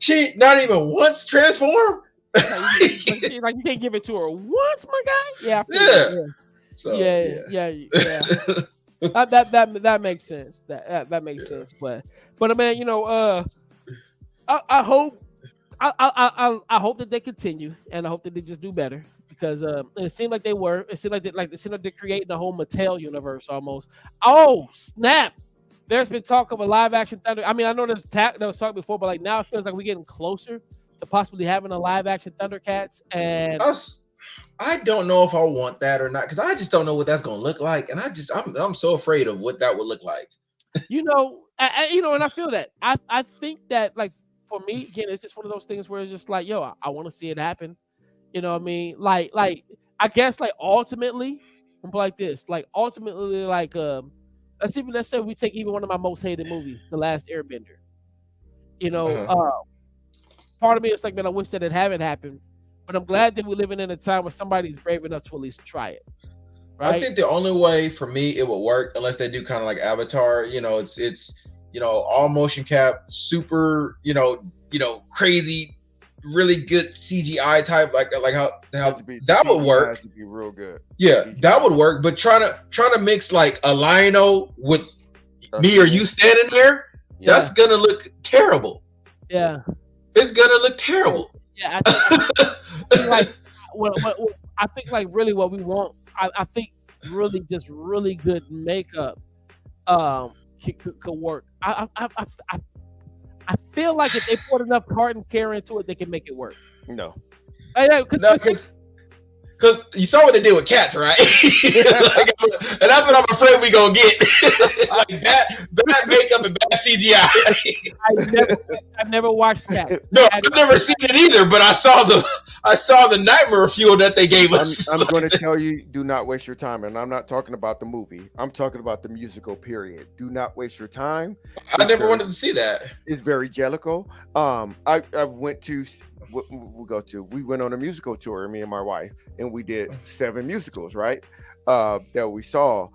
S5: she not even once transformed.
S4: Like you can't give it to her once, my guy. Yeah.
S5: So,
S4: that makes sense. That makes sense. But man, I hope that they continue, and I hope that they just do better. Because it seemed like they were. It seemed like they're creating the whole Mattel universe almost. Oh snap! There's been talk of a live action Thunder. I mean, I know there was talk before, but like now it feels like we're getting closer to possibly having a live action Thundercats. And
S5: I don't know if I want that or not because I just don't know what that's gonna look like, and I'm so afraid of what that would look like.
S4: And I feel that. I think that like for me again, it's just one of those things where it's just like, yo, I want to see it happen. You know what I mean? Like I guess like ultimately, I'm like this. Like ultimately, like let's say we take even one of my most hated movies, The Last Airbender. Part of me is like, man, I wish that it hadn't happened, but I'm glad that we're living in a time where somebody's brave enough to at least try it. Right?
S5: I think the only way for me it will work unless they do kind of like Avatar. It's all motion cap, super, crazy really good CGI type, like how
S3: The
S5: that would
S3: CGI
S5: work.
S3: has to be real good.
S5: Yeah, that would work. But trying to mix like a Lion-O with me or you standing there, that's gonna look terrible.
S4: Yeah,
S5: it's gonna look terrible.
S4: Yeah, I think like what I think like really what we want. I think really just really good makeup could work. I feel like if they put enough heart and care into it, they can make it work.
S3: No,
S5: because you saw what they did with Cats, right? Like, and that's what I'm afraid we gonna get. Like bad makeup and bad CGI.
S4: I've never watched Cats.
S5: No, I've never seen it either. But I saw the nightmare fuel that they gave us.
S3: I'm going to tell you, do not waste your time. And I'm not talking about the movie. I'm talking about the musical. Period. Do not waste your time.
S5: I never wanted to see that.
S3: It's very jellical. I went to. We went on a musical tour, me and my wife, and we did 7 musicals, right? That we saw.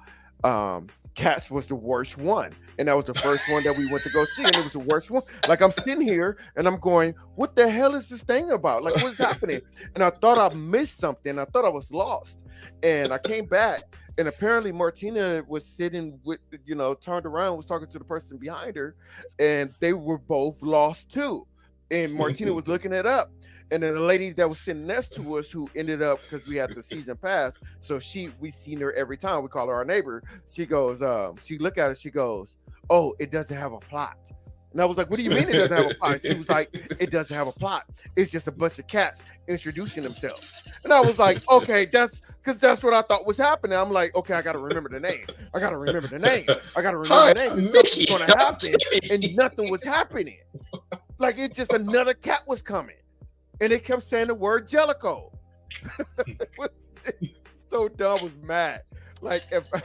S3: Cats was the worst one, and that was the first one that we went to go see, and it was the worst one. Like, I'm sitting here and I'm going, what the hell is this thing about? Like, what's happening? And I thought I missed something. I thought I was lost, and I came back, and apparently Martina was sitting with, turned around, was talking to the person behind her, and they were both lost too. And Martina was looking it up. And then the lady that was sitting next to us, who ended up, because we had the season pass, so we seen her every time. We call her our neighbor. She goes, she looked at it, she goes, oh, it doesn't have a plot. And I was like, what do you mean it doesn't have a plot? She was like, it doesn't have a plot. It's just a bunch of cats introducing themselves. And I was like, okay, that's what I thought was happening. I'm like, okay, I got to remember the name. I got to remember the name. Nothing was going to happen, and nothing was happening. Like, it's just another cat was coming. And they kept saying the word Jellicoe. It was so dumb. I was mad. Like, if I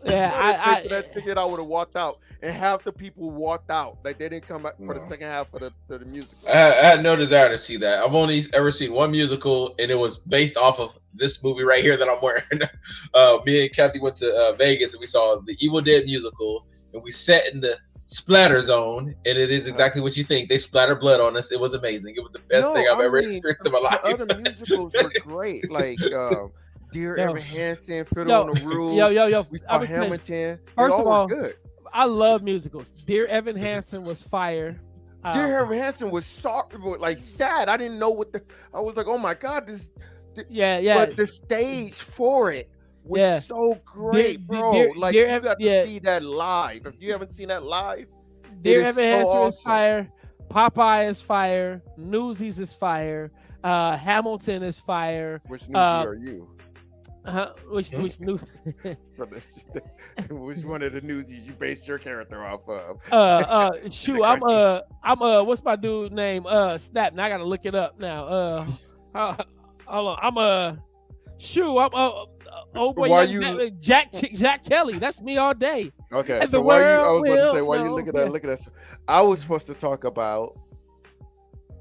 S3: for that ticket, I would have walked out, and half the people walked out. Like, they didn't come back for the second half of the musical.
S5: I had no desire to see that. I've only ever seen one musical, and it was based off of this movie right here that I'm wearing. Me and Kathy went to Vegas, and we saw the Evil Dead musical, and we sat in the splatter zone, and it is exactly what you think. They splatter blood on us. It was amazing. It was the best thing I've ever experienced in my life.
S3: The other musicals were great, like Dear Evan Hansen, Fiddle on the Roof. We saw Hamilton.
S4: First
S3: of
S4: all,
S3: were good.
S4: I love musicals. Dear Evan Hansen was fire.
S3: Dear Evan Hansen was sad. I didn't know I was like, oh my God, this.
S4: Yeah.
S3: But the stage for it was so great, bro. You got to see that live. If you haven't seen that live,
S4: Dear Evan Hansen is fire. Popeye is fire. Newsies is fire. Hamilton is fire.
S3: Which Newsy are you?
S4: Which news?
S3: Which one of the Newsies you based your character off of?
S4: Shoot, I'm what's my dude name? Snap. Now I gotta look it up now. Hold on. I'm oh boy, Jack Kelly. That's me all day.
S3: Okay, so I was about to say, why you look at that? Look at that. I was supposed to talk about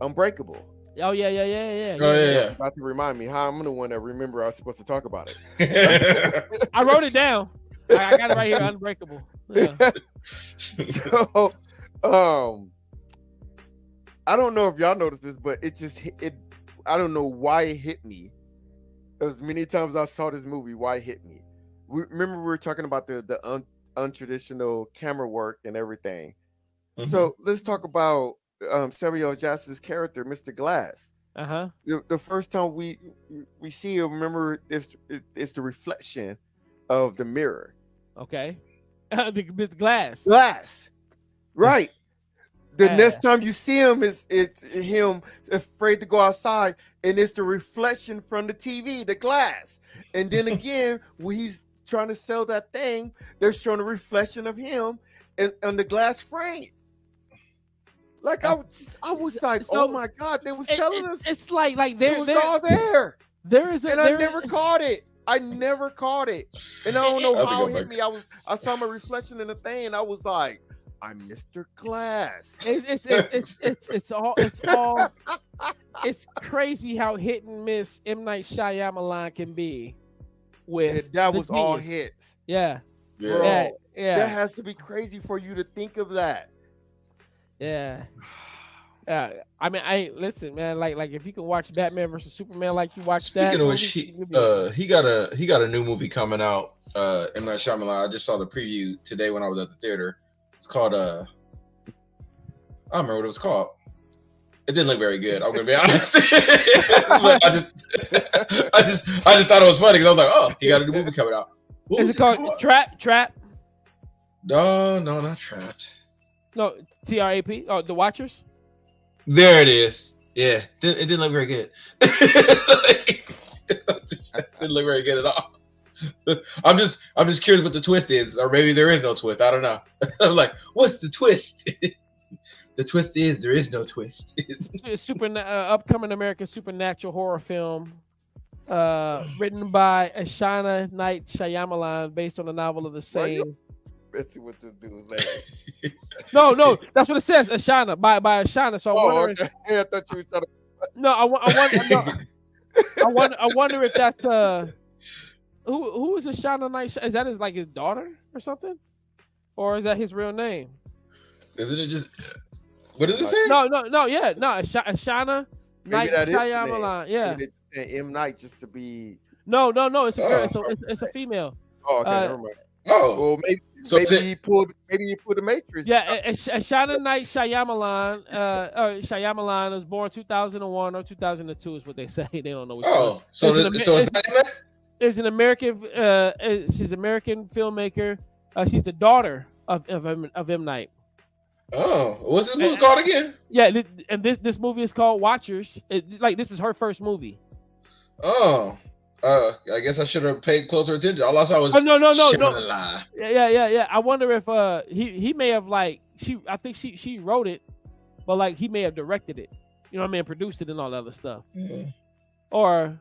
S3: Unbreakable.
S4: Oh yeah.
S3: You're about to remind me how I'm the one that remember I was supposed to talk about it.
S4: I wrote it down. I got it right here. Unbreakable. Yeah.
S3: So, I don't know if y'all noticed this, but I don't know why it hit me. As many times I saw this movie, why it hit me. Remember we were talking about the untraditional camera work and everything. Mm-hmm. So let's talk about Samuel Jackson's character, Mr. Glass. The first time we see him, remember, it's the reflection of the mirror.
S4: Okay. Mr. Glass.
S3: Right. The next time you see him, it's him afraid to go outside, and it's the reflection from the TV, the glass. And then again, when he's trying to sell that thing, they're showing a reflection of him on the glass frame. Like, I was like, oh my God, they was telling us.
S4: It's like
S3: it was all there.
S4: I
S3: never caught it. And I don't know how it hit me. I saw my reflection in the thing, and I was like, I'm Mr. Glass.
S4: It's all it's crazy how hit and miss M. Night Shyamalan can be with
S3: that was all hits.
S4: Yeah.
S3: Bro, that has to be crazy for you to think of that.
S4: Yeah. I mean, listen, man. Like if you can watch Batman versus Superman, like you watch
S5: Speaking
S4: that.
S5: of which, he got a new movie coming out. M. Night Shyamalan. I just saw the preview today when I was at the theater. It's called I don't remember what it was called. It didn't look very good. I'm gonna be honest. But I just thought it was funny because I was like, oh, he got a new movie coming out. What
S4: Is it called Trap?
S5: No, not Trapped.
S4: No, TRAP. Oh, The Watchers.
S5: There it is. Yeah, it didn't look very good. It didn't look very good at all. I'm just curious what the twist is, or maybe there is no twist. I don't know. I'm like, what's the twist? The twist is there is no twist.
S4: It's upcoming American supernatural horror film, written by Ashana Night Shyamalan, based on the novel of the same.
S3: Messing with this dude's name.
S4: No, that's what it says. Ashana by Ashana. So I'm wondering.
S3: Okay. I thought you were trying to.
S4: No, I wonder if that's who is Ashana Night? Is that his daughter or something, or is that his real name?
S5: Isn't it just? What does it say?
S4: No. Yeah, no. Ashana Night Shyamalan. Yeah.
S3: Maybe they just M Night just to be.
S4: No. It's a girl. So it's a female.
S3: Oh, okay, never mind.
S5: Oh,
S3: well, maybe he pulled the Matrix.
S4: Yeah, Ashana Night Shyamalan. Shyamalan was born 2001 or 2002 is what they say. They don't know. Which it's an American. She's an American filmmaker. She's the daughter of M. Night.
S5: Oh, what's this movie called again?
S4: Yeah, and this movie is called Watchers. This is her first movie.
S5: Oh. I guess I should have paid closer attention. All I saw was
S4: no.
S5: Shyamalan.
S4: Yeah. I wonder if he may have I think she wrote it, but he may have directed it. You know what I mean? Produced it and all that other stuff. Mm-hmm. Or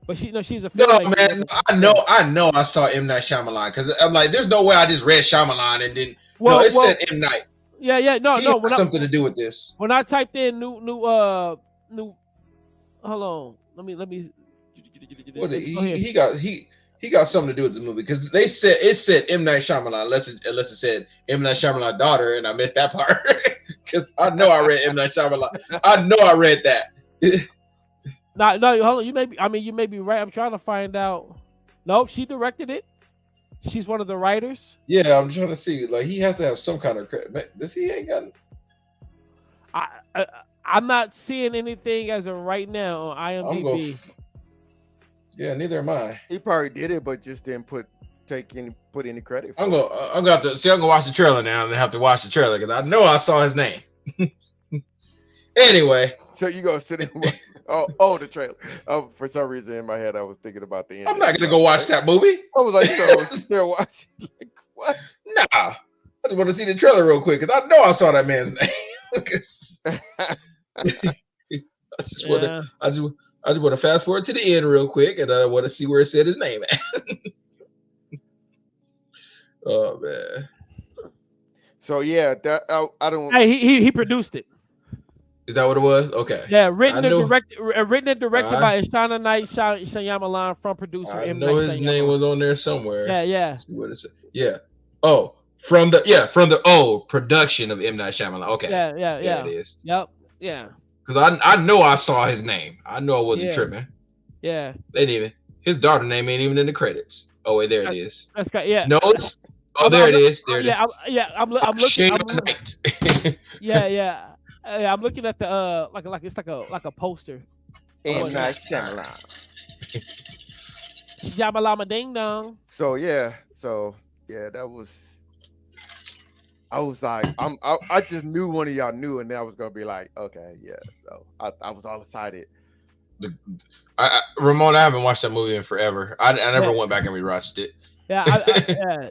S4: but she's a filmmaker.
S5: No, man. I know I saw M. Night Shyamalan because I'm like, there's no way I just read Shyamalan and then it said M. Night.
S4: Yeah. No.
S5: Something to do with this.
S4: When I typed in new hold on. Let me
S5: Well, he got something to do with the movie because it said M. Night Shyamalan unless it said M. Night Shyamalan daughter and I missed that part because I know I read M. Night Shyamalan. I know I read that.
S4: No, hold on. You may be right. I'm trying to find out. Nope, she directed it. She's one of the writers.
S5: Yeah, I'm trying to see. He has to have some kind of credit. Does he ain't got?
S4: I'm not seeing anything as of right now on IMDb.
S5: Yeah, neither am I.
S3: He probably did it, but just didn't put any credit for
S5: I'm gonna watch the trailer now and have to watch the trailer because I know I saw his name. Anyway.
S3: So you gonna sit and watch the trailer. For some reason in my head I was thinking about the end.
S5: I'm not gonna go watch that movie.
S3: I was like, you still watching? What?
S5: Nah. I just want to see the trailer real quick because I know I saw that man's name. I just want to fast forward to the end real quick, and I want to see where it said his name at. Oh man!
S3: So yeah, that I don't.
S4: Hey, he produced it.
S5: Is that what it was? Okay.
S4: Yeah, written and directed by Ashana Night Shyamalan from producer.
S5: I know his name was on there somewhere.
S4: Yeah.
S5: What is it? Yeah. Oh, from the production of M. Night Shyamalan. Okay.
S4: Yeah.
S5: It is.
S4: Yep. Yeah.
S5: Because I know I saw his name. I know I wasn't tripping.
S4: Yeah.
S5: They didn't even. His daughter name ain't even in the credits. Oh wait, there it is.
S4: That's great. Yeah.
S5: No. There it is. There it is.
S4: I'm looking. Yeah. I'm looking at the it's like a poster.
S3: M. Night Shyamalan.
S4: Shyamalan ding dong.
S3: So yeah, that was. I was like, I just knew one of y'all knew, and I was gonna be like, okay, yeah. So I was all excited.
S5: Ramon, I haven't watched that movie in forever. I never went back and rewatched it.
S4: Yeah,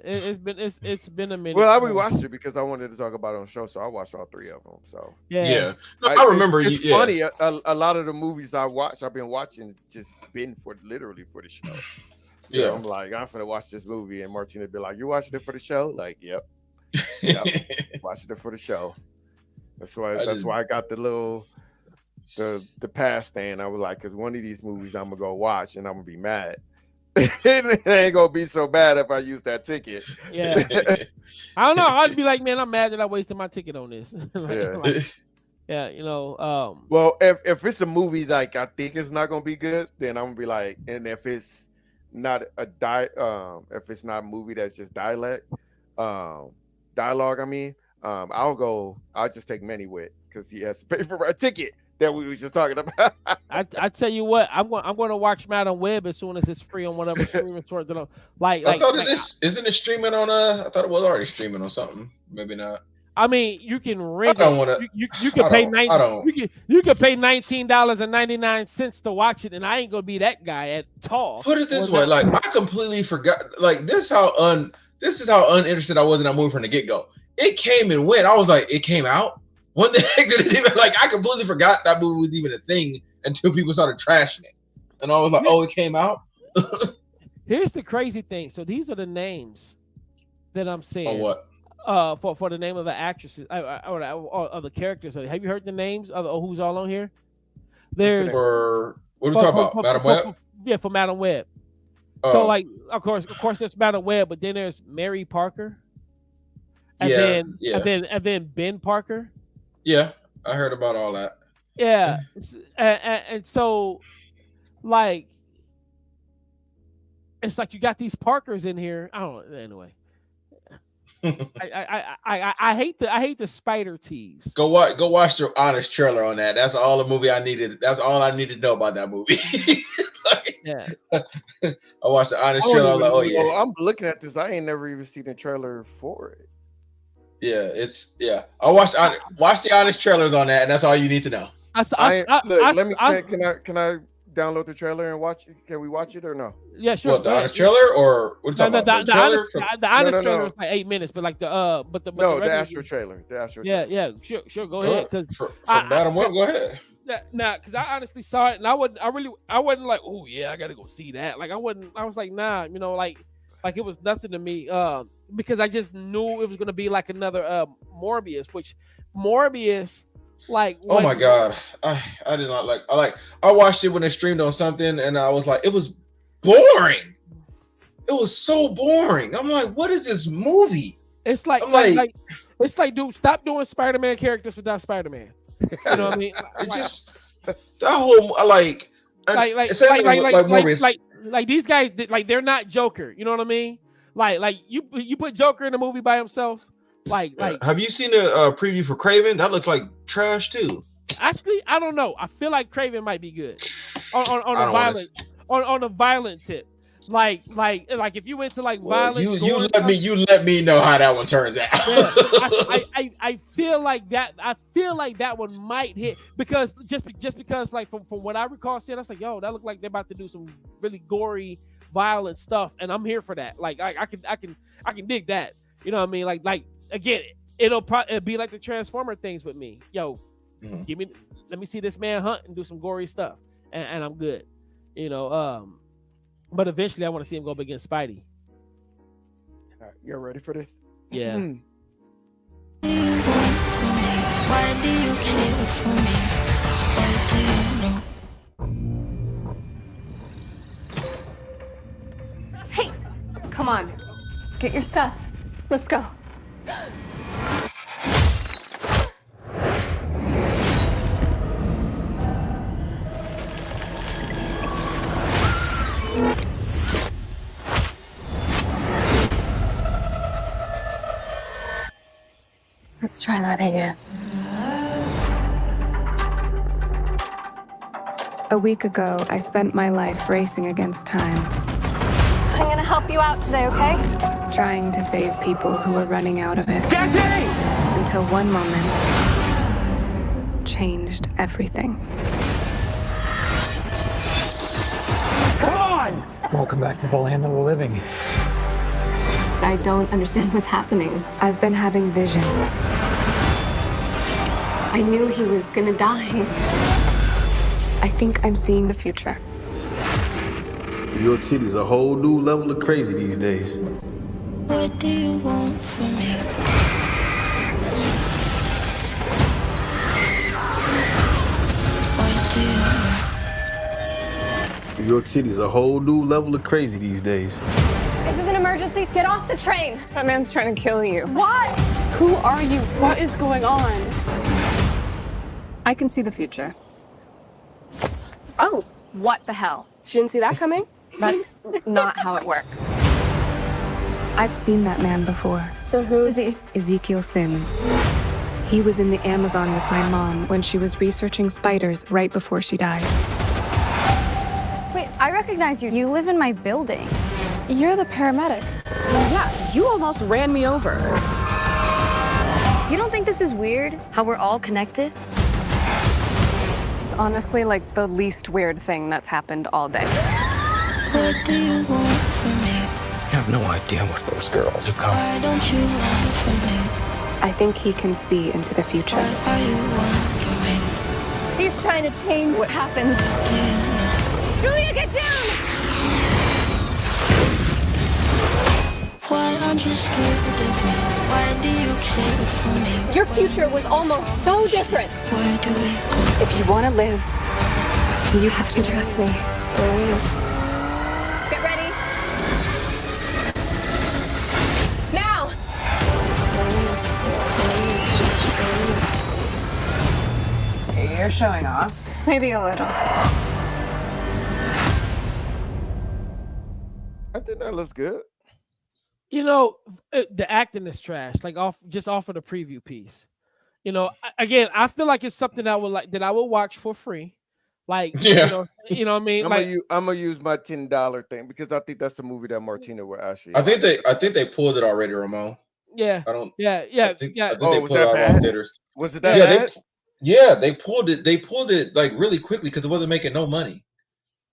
S4: it's been a minute.
S3: Well, I rewatched it because I wanted to talk about it on the show, so I watched all three of them. So
S5: yeah. No, I remember.
S3: It's funny. A lot of the movies I've been watching, just been literally for the show.
S5: Yeah,
S3: I'm like, I'm gonna watch this movie, and Martina be like, "You watching it for the show?" Like, yep. Watching it for the show. That's why I got the little the pass stand. I was like, because one of these movies I'm gonna go watch, and I'm gonna be mad. It ain't gonna be so bad if I use that ticket.
S4: Yeah. I don't know. I'd be like, man, I'm mad that I wasted my ticket on this. Yeah, you know.
S3: Well, if it's a movie like I think it's not gonna be good, then I'm gonna be like, and if it's not if it's not a movie that's just dialogue, I mean, I'll just take Manny with because he has to pay for a ticket that we was just talking about.
S4: I tell you what, I'm going to watch Madam Web as soon as it's free on whatever streaming source. Like,
S5: I thought isn't it streaming on I thought it was already streaming on something. Maybe not.
S4: I mean, you can rent
S5: it.
S4: You can pay $19.99 to watch it, and I ain't gonna be that guy at all.
S5: Put it this way, like I completely forgot. Like this is how uninterested I was in that movie from the get go. It came and went. I was like, it came out. What the heck did it even like? I completely forgot that movie was even a thing until people started trashing it, and I was like, oh, it came out.
S4: Here's the crazy thing. So these are the names that I'm saying.
S5: Or what?
S4: For the name of the actresses or the characters. Have you heard the names of who's all on here? There's
S5: what are we talking about? Madam Web?
S4: Yeah, for Madam Web. So like, of course, there's Madam Web, but then there's Mary Parker, and then Ben Parker.
S5: Yeah, I heard about all that.
S4: Yeah, and so like, it's like you got these Parkers in here. I don't know. Anyway. I hate the spider tease.
S5: Go watch the honest trailer on that. That's all the movie I needed. That's all I needed to know about that movie.
S4: Yeah.
S5: I watched the honest trailer. I was like, oh yeah.
S3: I'm looking at this. I ain't never even seen the trailer for it.
S5: Yeah, I watch the honest trailers on that, and that's all you need to know.
S3: Can I download the trailer and watch it? Can we watch it or no?
S4: Yeah, sure.
S5: What, the honest trailer or what are you talking about?
S4: The honest trailer is like 8 minutes, but like the
S3: Astro trailer. The Astro trailer.
S4: Yeah, sure. Go ahead. Because
S5: Madam Web, go ahead.
S4: Nah, because I honestly saw it and I wasn't like, oh yeah, I gotta go see that. Like I was like, nah, you know, like it was nothing to me. Because I just knew it was gonna be like another Morbius, which Morbius. Like,
S5: oh my god, I did not like. I watched it when it streamed on something, and I was like, it was boring. It was so boring. I'm like, what is this movie?
S4: It's like, dude, stop doing Spider-Man characters without Spider-Man. You know what I mean? Like these guys, like they're not Joker. You know what I mean? Like you put Joker in a movie by himself. Like
S5: have you seen a preview for Kraven? That looks like trash too.
S4: Actually, I don't know. I feel like Kraven might be good on a violent tip. Like if you went to like violent,
S5: you let me know how that one turns out.
S4: Yeah, I feel like that. I feel like that one might hit because just because like from what I recall seeing, I was like, yo, that looked like they're about to do some really gory, violent stuff, and I'm here for that. Like I can dig that. You know what I mean? Like again, it'll be like the Transformer things with me. Yo, let me see this man hunt and do some gory stuff, and I'm good. You know, but eventually I want to see him go up against Spidey.
S3: All right, you're ready for this?
S4: Yeah.
S9: Why do you care for me? Why do you know?
S18: Hey, come on, get your stuff. Let's go.
S9: Let's try that again.
S21: A week ago, I spent my life racing against time.
S18: I'm gonna help you out today, okay?
S21: Trying to save people who were running out of it. Until one moment changed everything.
S22: Come on! Welcome back to the land of the living.
S21: I don't understand what's happening. I've been having visions.
S18: I knew he was gonna die.
S21: I think I'm seeing the future.
S2: New York City's a whole new level of crazy these days.
S9: What do you want from me?
S2: New York City's a whole new level of crazy these days.
S18: This is an emergency. Get off the train.
S21: That man's trying to kill you.
S18: What?
S21: Who are you? What is going on? I can see the future. Oh, what the hell? She didn't see that coming? That's not how it works. I've seen that man before. So who is he? Ezekiel Sims. He was in the Amazon with my mom when she was researching spiders right before she died.
S1: Wait, I recognize you. You live in my building.
S21: You're the paramedic. Yeah, you almost ran me over.
S1: You don't think this is weird? How we're all connected?
S21: It's honestly like the least weird thing that's happened all day.
S9: What do you want from me?
S12: I have no idea what those girls are coming.
S9: Why don't you want from me?
S21: I think he can see into the future.
S9: What are you want from me?
S21: He's trying to change what happens. Julia, get down!
S9: Why aren't you scared of me? Why do you care for me?
S21: Your future was almost so different.
S9: Where do we go?
S21: If you want to live, you have to trust me. Get ready. Now! You're showing off. Maybe a little.
S3: I think that looks good.
S4: You know, the acting is trash. Like off of the preview piece. You know, again, I feel like it's something I would watch for free. Like,
S5: Yeah.
S4: you know what I mean?
S3: I'm gonna use my $10 thing because I think that's the movie that Martina will actually.
S5: I think they pulled it already, Ramon.
S4: Yeah.
S5: I don't.
S4: Yeah.
S5: I think they
S3: was
S5: pulled
S3: that
S5: it out
S3: bad?
S5: of theaters.
S3: Was it that bad?
S5: They pulled it. They pulled it like really quickly because it wasn't making no money.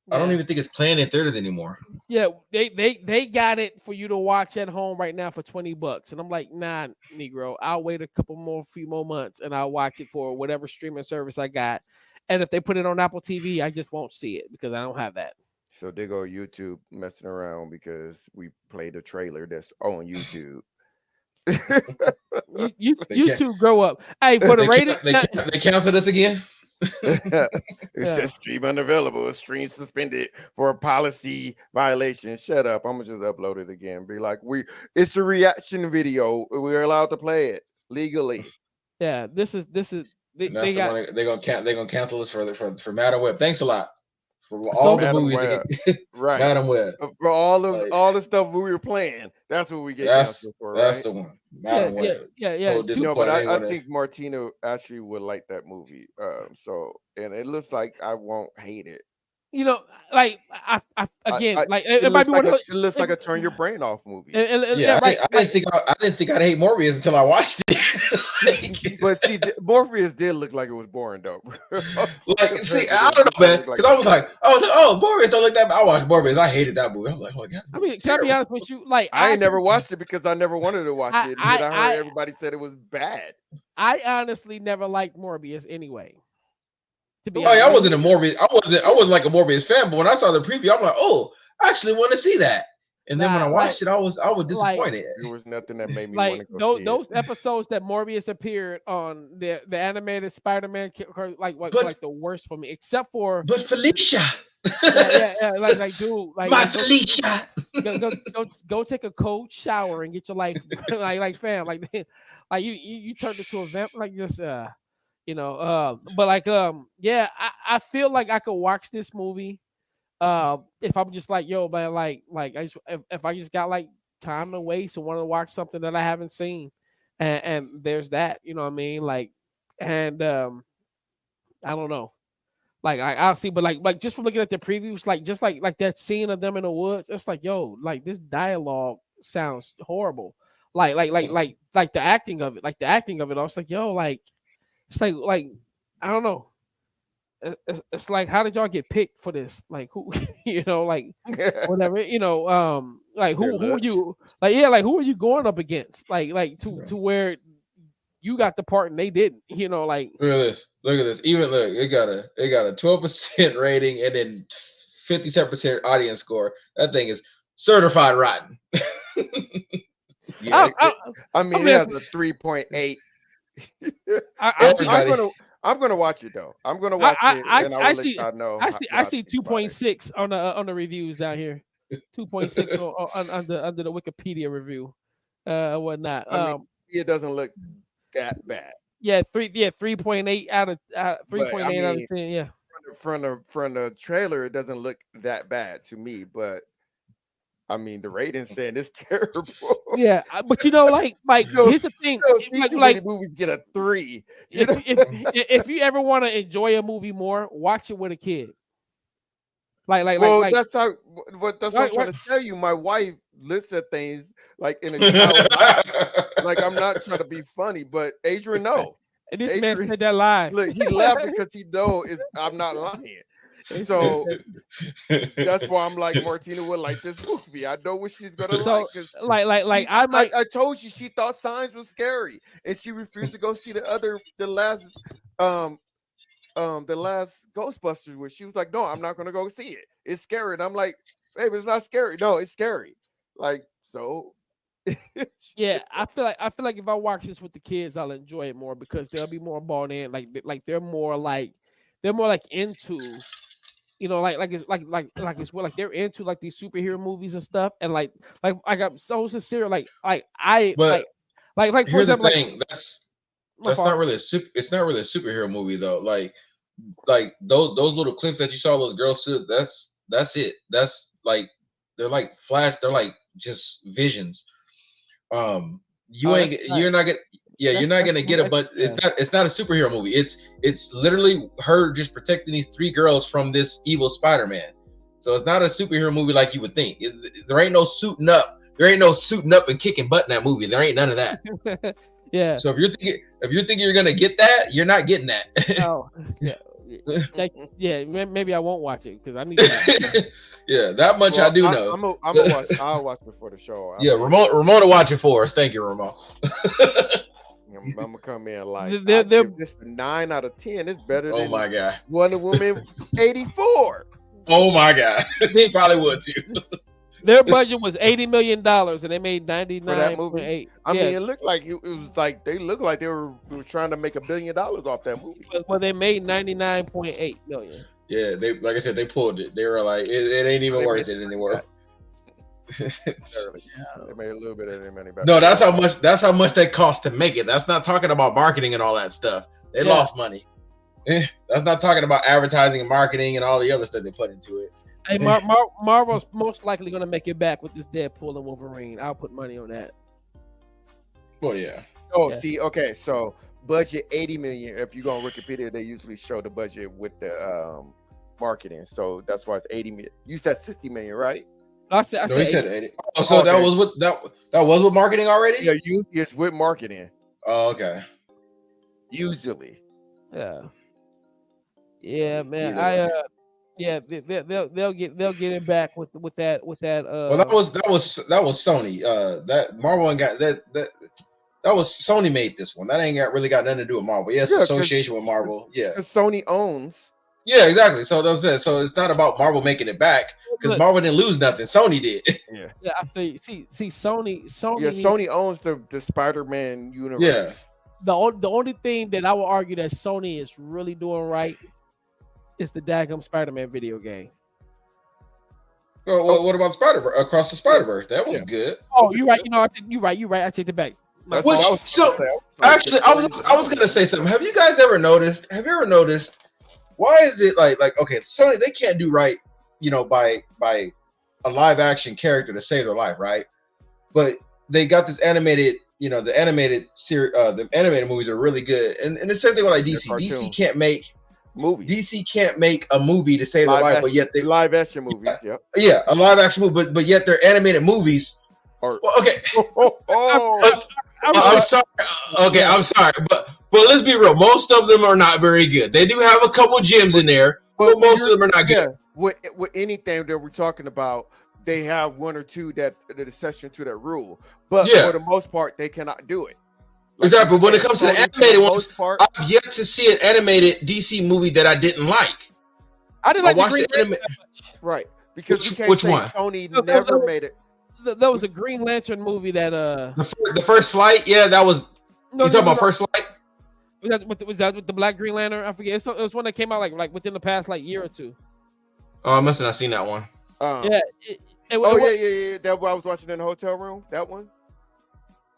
S5: I don't even think it's playing in theaters anymore.
S4: Yeah, they got it for you to watch at home right now for $20, and I'm like, nah, Negro, I'll wait a few more months, and I'll watch it for whatever streaming service I got. And if they put it on Apple TV, I just won't see it because I don't have that.
S3: So they go YouTube messing around because we played a trailer that's on YouTube.
S4: YouTube grow up. Hey, for the rating,
S5: they canceled us again.
S3: It says stream unavailable, stream suspended for a policy violation. Shut up. I'm gonna just upload it again. Be like, it's a reaction video. We're allowed to play it legally.
S4: Yeah, this is they're
S5: gonna cancel us for Madam Web. Thanks a lot for all the movies.
S3: Right,
S5: Madam Web.
S3: For all the stuff we were playing. That's what we get canceled for, right?
S5: That's the one. Madam Web.
S4: Yeah.
S3: No, but I think Martina actually would like that movie. And it looks like I won't hate it.
S4: You know, like I
S3: it looks like a turn your brain off movie.
S5: I didn't think I'd hate Morbius until I watched it.
S3: But see, Morpheus did look like it was boring though.
S5: I don't know, man. Because I was like, oh, Morbius don't look that bad. I watched Morbius. I hated that movie. I'm like, oh, God.
S4: I mean, can I be honest with you? Like,
S3: I ain't never watched it because I never wanted to watch it. I heard everybody said it was bad.
S4: I honestly never liked Morbius anyway.
S5: I wasn't a Morbius. I wasn't like a Morbius fan, but when I saw the preview, I'm like, oh, I actually want to see that. And then when I watched it, I was disappointed.
S3: There was nothing that made me want to go see
S4: those episodes that Morbius appeared on the animated Spider-Man, like the worst for me, except for
S5: Felicia.
S4: Dude,
S5: my Felicia.
S4: Go take a cold shower and get your life fam, like you turned into a vamp like this. I feel like I could watch this movie if I'm just like, yo, man, if I just got like time to waste and want to watch something that I haven't seen, and there's that, you know what I mean, I don't know, I'll see, but like just from looking at the previews, like that scene of them in the woods, it's like, yo, like this dialogue sounds horrible, like the acting of it, I was like, yo, like. It's like I don't know. It's like, how did y'all get picked for this? Like who, whatever, like who are you? Like who are you going up against? Like to where you got the part and they didn't. Like
S5: look at this. Even look, it got a 12% rating and then 57% audience score. That thing is certified rotten.
S3: Yeah, it has a 3.8. I'm gonna watch it though. I'm gonna watch it. I see
S4: 2.6 on the reviews down here. 2.6 under the Wikipedia review, whatnot.
S3: It doesn't look that bad.
S4: Yeah, 3.8 out of 3.8 out of 10. Yeah.
S3: From the trailer, it doesn't look that bad to me, but I mean the ratings saying it's terrible.
S4: Yeah, but here's the thing.
S3: Too many movies get a 3.
S4: If you ever want to enjoy a movie more, watch it with a kid.
S3: That's how. What I'm trying to tell you. My wife looks at things like in a child's eye. Like I'm not trying to be funny, but Adrian, no.
S4: And this man said that lie.
S3: Look, he laughed because he knows I'm not lying. So that's why I'm like, Martina will like this movie. I know what she's gonna like. I told you she thought Signs was scary, and she refused to go see the last Ghostbusters, where she was like, no, I'm not gonna go see it. It's scary. And I'm like, babe, it's not scary. No, it's scary. Like, so
S4: yeah, I feel like if I watch this with the kids, I'll enjoy it more because they'll be more bought in. Like they're more like into, like they're into like these superhero movies and stuff. And like I'm so sincere. Like for
S5: here's
S4: example,
S5: the thing. That's not really it's not really a superhero movie though. Like those little clips that you saw those girls do, that's it. That's like they're like flash. They're like just visions. You're not gonna get it, but it's not a superhero movie. It's literally her just protecting these 3 girls from this evil Spider-Man. So it's not a superhero movie like you would think. There ain't no suiting up. There ain't no suiting up and kicking butt in that movie. There ain't none of that.
S4: Yeah.
S5: So if you're thinking you're gonna get that, you're not getting that.
S4: Oh, yeah. Maybe I won't watch it because I need to.
S5: Yeah, that much I do know.
S3: I'm gonna watch. I'll watch before the show.
S5: Ramon will watch it for us. Thank you, Ramon.
S3: I'm gonna come in like give this a 9 out of 10. It's better than
S5: my God.
S3: Wonder Woman 84.
S5: Oh my God, he probably would too.
S4: Their budget was $80 million and they made 99.8.
S3: I mean, it looked like it was like they looked like they were trying to make $1 billion off that movie.
S4: Well, they made 99.8 million.
S5: Yeah, they like I said, they pulled it. They were like, it ain't even worth it anymore.
S3: They made a little bit of their money back.
S5: No, that's how much they cost to make it. That's not talking about marketing and all that stuff. They lost money. That's not talking about advertising and marketing and all the other stuff they put into it.
S4: Hey, Marvel's most likely going to make it back with this Deadpool and Wolverine. I'll put money on that.
S5: Well, yeah.
S3: Oh, yeah. See, okay, so budget 80 million. If you go on Wikipedia, they usually show the budget with the marketing. So that's why it's 80 million. You said 60 million, right?
S4: I said
S5: 80. Oh, so that was with that was with marketing already?
S3: Yeah, usually it's with marketing.
S5: Oh, okay.
S3: Usually.
S4: Yeah. Yeah, man. They'll get it back with that.
S5: Well, that was Sony. That Marvel ain't got that was Sony made this one. That ain't really got nothing to do with Marvel. Yes, association with Marvel. Yeah,
S3: Sony owns.
S5: Yeah, exactly. So that's it. So it's not about Marvel making it back because Marvel didn't lose nothing. Sony did.
S4: Yeah. I think see Sony.
S3: Yeah, Sony owns the Spider-Man universe.
S5: Yeah.
S4: The only thing that I will argue that Sony is really doing right is the daggum Spider-Man video game.
S5: Well, what about Across the Spider-Verse? That was good.
S4: Oh, you're right. You're right. I take it back.
S5: Actually, I was gonna say something. Have you guys ever noticed? Why is it like okay, Sony, they can't do right, by a live action character to save their life, right? But they got this animated, the animated series, the animated movies are really good, and the same thing with like DC. DC can't make
S3: movies.
S5: DC can't make a movie to save their life, but yet they
S3: live action movies. Yep.
S5: Yeah, a live action movie, but yet their animated movies. Okay. I'm sorry. Okay, I'm sorry, but let's be real. Most of them are not very good. They do have a couple gems in there, but most of them are not good.
S3: With anything that we're talking about, they have one or two that exception to that rule. But for the most part, they cannot do it.
S5: Exactly. When it comes to the animated ones, I've yet to see an animated DC movie that I didn't like.
S4: I didn't like the Green Lantern.
S3: Right. Because
S5: which one?
S3: Sony never made it.
S4: There was a Green Lantern movie that
S5: the First Flight. Yeah, that was. You talking about First Flight?
S4: Was that with the Black Green Lantern? I forget. It was one that came out like within the past year or two.
S5: Oh, I must have not seen that one.
S3: Yeah. Yeah. That one I was watching in the hotel room. That one.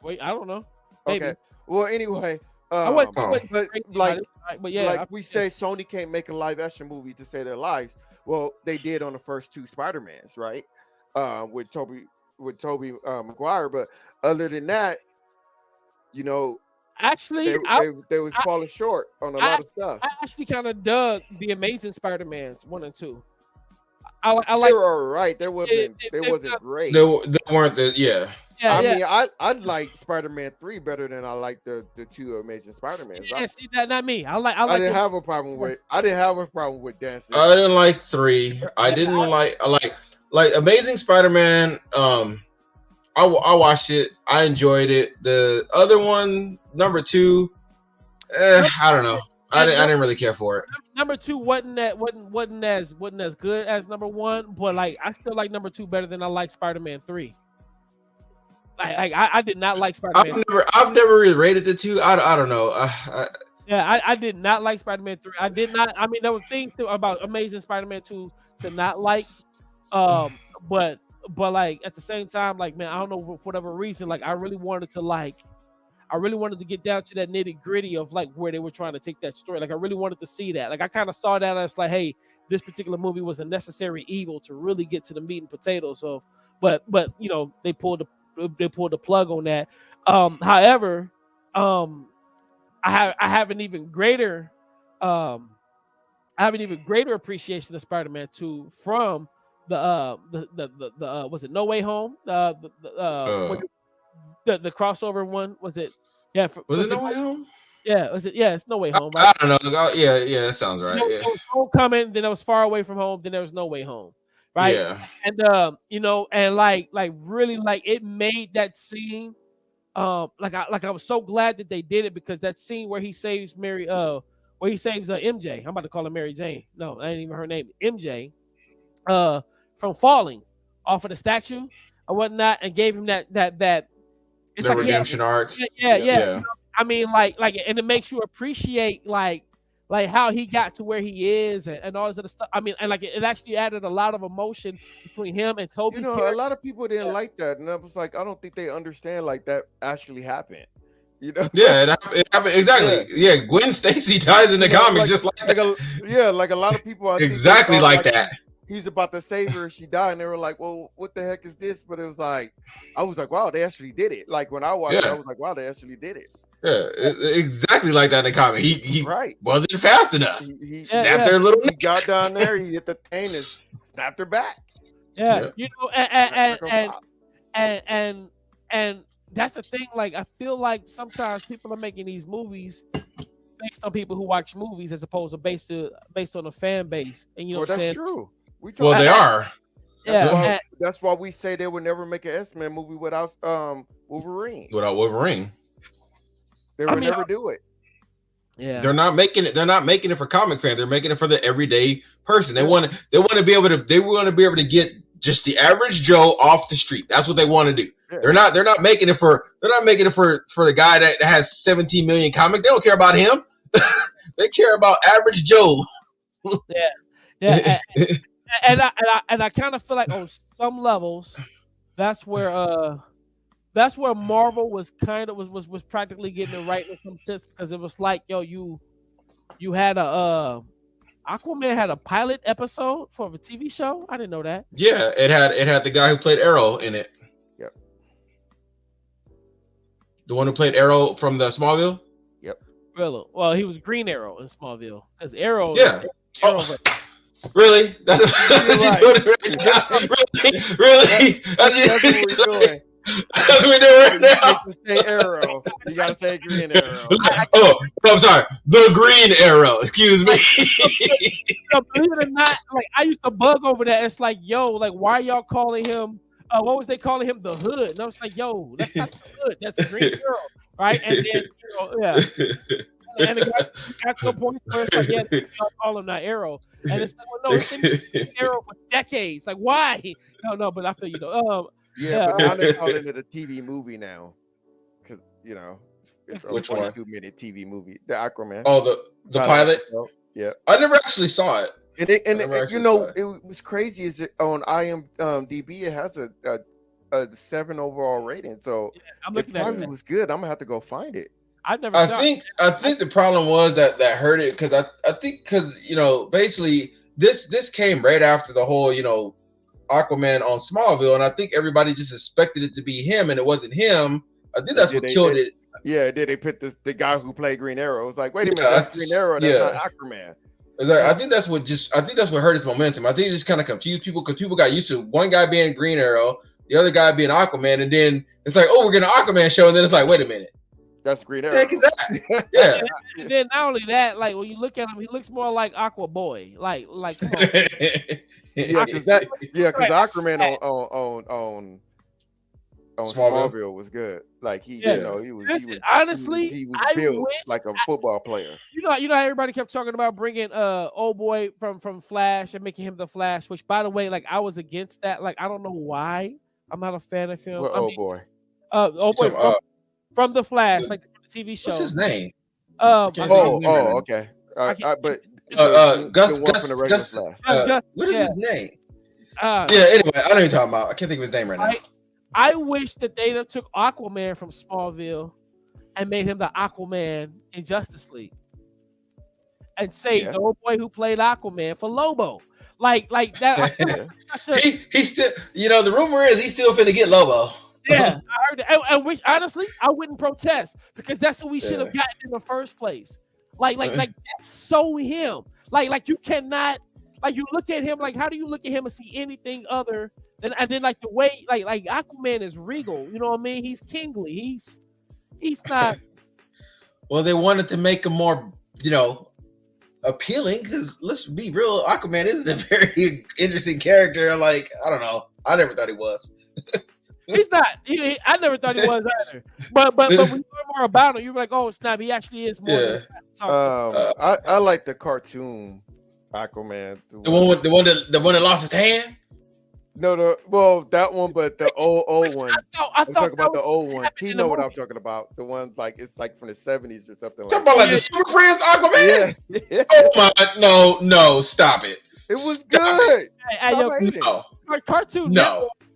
S4: Wait, I don't know.
S3: Maybe. Okay. Well, anyway,
S4: I wasn't
S3: But
S4: crazy
S3: like,
S4: about it, but yeah,
S3: like we say, Sony can't make a live action movie to save their lives. Well, they did on the first 2 Spider-Mans, right? With Toby Maguire. But other than that, you know,
S4: actually,
S3: they was falling short on a lot of stuff.
S4: I actually kind of dug the Amazing Spider-Mans 1 and 2. I like.
S3: They were all right. They wasn't great.
S5: They weren't the
S3: I mean, I like Spider-Man 3 better than I like the 2 Amazing Spider-Mans.
S4: Yeah, see that not me. I
S3: didn't have a problem with dancing.
S5: I didn't like 3. I didn't like Amazing Spider-Man. I watched it. I enjoyed it. The other one, number 2, I don't know. I didn't really care for it.
S4: Number 2 wasn't as good as number 1, but like I still like number 2 better than I like Spider-Man 3. Like I did not like Spider-Man.
S5: I've never really rated the 2. I don't know.
S4: I did not like Spider-Man 3. I did not. I mean, there were things about Amazing Spider-Man 2 to not like. But like at the same time, like man, I don't know for whatever reason, like I really wanted to get down to that nitty gritty of like where they were trying to take that story. Like I really wanted to see that. Like I kind of saw that as like, hey, this particular movie was a necessary evil to really get to the meat and potatoes of. But you know they pulled the plug on that. However, I have an even greater appreciation of Spider-Man 2 from the was it No Way Home? The crossover one, was it? Yeah,
S5: was it No Way Home?
S4: Yeah, was it? Yeah, it's No Way Home. Right?
S5: I don't know. Yeah, that sounds right.
S4: There was Homecoming, then it was Far Away From Home, then there was No Way Home. Right.
S5: Yeah.
S4: And you know, and like really like it made that scene like I was so glad that they did it, because that scene where he saves MJ. I'm about to call her Mary Jane. No, I ain't even her name. MJ from falling off of the statue or whatnot, and gave him that it's
S5: the
S4: like
S5: redemption arc.
S4: Yeah. You know, I mean, like, and it makes you appreciate like how he got to where he is and all this other stuff. I mean, and like it actually added a lot of emotion between him and Toby's character.
S3: A lot of people didn't like that, and I was like, I don't think they understand like that actually happened. You know?
S5: Yeah, it happened exactly. Yeah, Gwen Stacy dies in the comics just like
S3: a lot of people.
S5: Exactly like that.
S3: He's about to save her, she died, and they were like, "Well, what the heck is this?" But it was like, I was like, "Wow, they actually did it!" Like when I watched it, I was like, "Wow, they actually did it."
S5: Yeah, exactly like that in the comic. He wasn't fast enough. He snapped her little.
S3: He got down there, he hit the thing and snapped her back.
S4: Yeah. You know, and that's the thing. Like, I feel like sometimes people are making these movies based on people who watch movies as opposed to based on a fan base. And you know, what I'm saying?
S3: True.
S5: They are.
S3: That's why we say they would never make an X-Men movie without Wolverine.
S5: Without Wolverine.
S3: They would never do it.
S4: Yeah,
S5: they're not making it for comic fans. They're making it for the everyday person. They want to be able to get just the average Joe off the street. That's what they want to do. Yeah. They're not making it for the guy that has 17 million comics. They don't care about him. They care about average Joe.
S4: Yeah. And I kind of feel like on some levels, that's where Marvel was kind of was practically getting it right in some sense, because it was like, yo, you had Aquaman had a pilot episode for a TV show. I didn't know that.
S5: Yeah, it had the guy who played Arrow in it.
S3: Yep.
S5: The one who played Arrow from the Smallville.
S3: Yep.
S4: Really? Well, he was Green Arrow in Smallville, because Arrow.
S5: Yeah. Really? That's what you're doing right now? Really? That's what we're doing. That's what we're doing right now.
S3: You say Arrow. You gotta say Green Arrow.
S5: I'm sorry. The Green Arrow. Excuse me.
S4: Believe it or not, like I used to bug over that. It's like, yo, like why are y'all calling him? What was they calling him? The Hood? And I was like, yo, that's not the Hood. That's the Green Arrow, right? And then and it got to a point where it's like, yeah, y'all call him that Arrow. And it's like, well, no, it's been Arrow for decades. Like, why? No, but I feel you know.
S3: But now they're calling it a TV movie now, because it's a 42-minute TV movie, the Aquaman.
S5: Oh, the pilot.
S3: Yeah,
S5: I never actually saw it.
S3: And it was crazy. Is it on IMDb? It has a 7 overall rating. So
S4: I'm looking at it.
S3: It was good. I'm gonna have to go find it.
S4: I
S5: think the problem was that hurt it because I think because basically this came right after the whole Aquaman on Smallville, and I think everybody just expected it to be him, and it wasn't him. I think that's what killed it.
S3: Yeah, they put the guy who played Green Arrow. It was like, wait a minute, that's Green Arrow, that's not Aquaman.
S5: I think that's what hurt his momentum. I think it just kind of confused people because people got used to one guy being Green Arrow, the other guy being Aquaman, and then it's like, oh, we're getting an Aquaman show, and then it's like, wait a minute,
S3: that's Green Arrow.
S5: What the heck is that? Yeah.
S4: And then not only that, like when you look at him, he looks more like Aqua Boy. Like come on.
S3: Because Aquaman on Smallville was good. Like he was
S4: honestly,
S3: was built like a football player.
S4: You know how everybody kept talking about bringing old boy from Flash and making him the Flash, which by the way, like I was against that. Like I don't know why. I'm not a fan of him.
S3: Old boy
S4: from the Flash, like the TV show.
S5: What's his name?
S3: Okay. But
S5: Gus
S3: from the regular Flash.
S5: What is his name? Anyway, I know what you're talking about. I can't think of his name right now.
S4: I wish that they took Aquaman from Smallville and made him the Aquaman in Justice League, and saved the old boy who played Aquaman for Lobo. Like that.
S5: He still, the rumor is he's still finna get Lobo.
S4: Yeah, I heard that. And which honestly, I wouldn't protest because that's what we should have gotten in the first place. Like that's so him. Like you cannot. Like you look at him. Like how do you look at him and see anything other than? And then like the way like Aquaman is regal. You know what I mean? He's kingly. He's not.
S5: Well, they wanted to make him more, appealing because let's be real, Aquaman isn't a very interesting character. Like I don't know. I never thought he was.
S4: He's not. I never thought he was either. But when you learn more about him, you're like, oh snap, he actually is more.
S5: Yeah.
S3: I like the cartoon Aquaman.
S5: The one that lost his hand.
S3: No, that one, but the old one. I'm talking about the old one. You know what I'm talking about? The one it's like from the 70s or something.
S5: Talking about like the Super Friends Aquaman.
S3: Yeah.
S5: Oh my, no, stop it.
S3: It was good.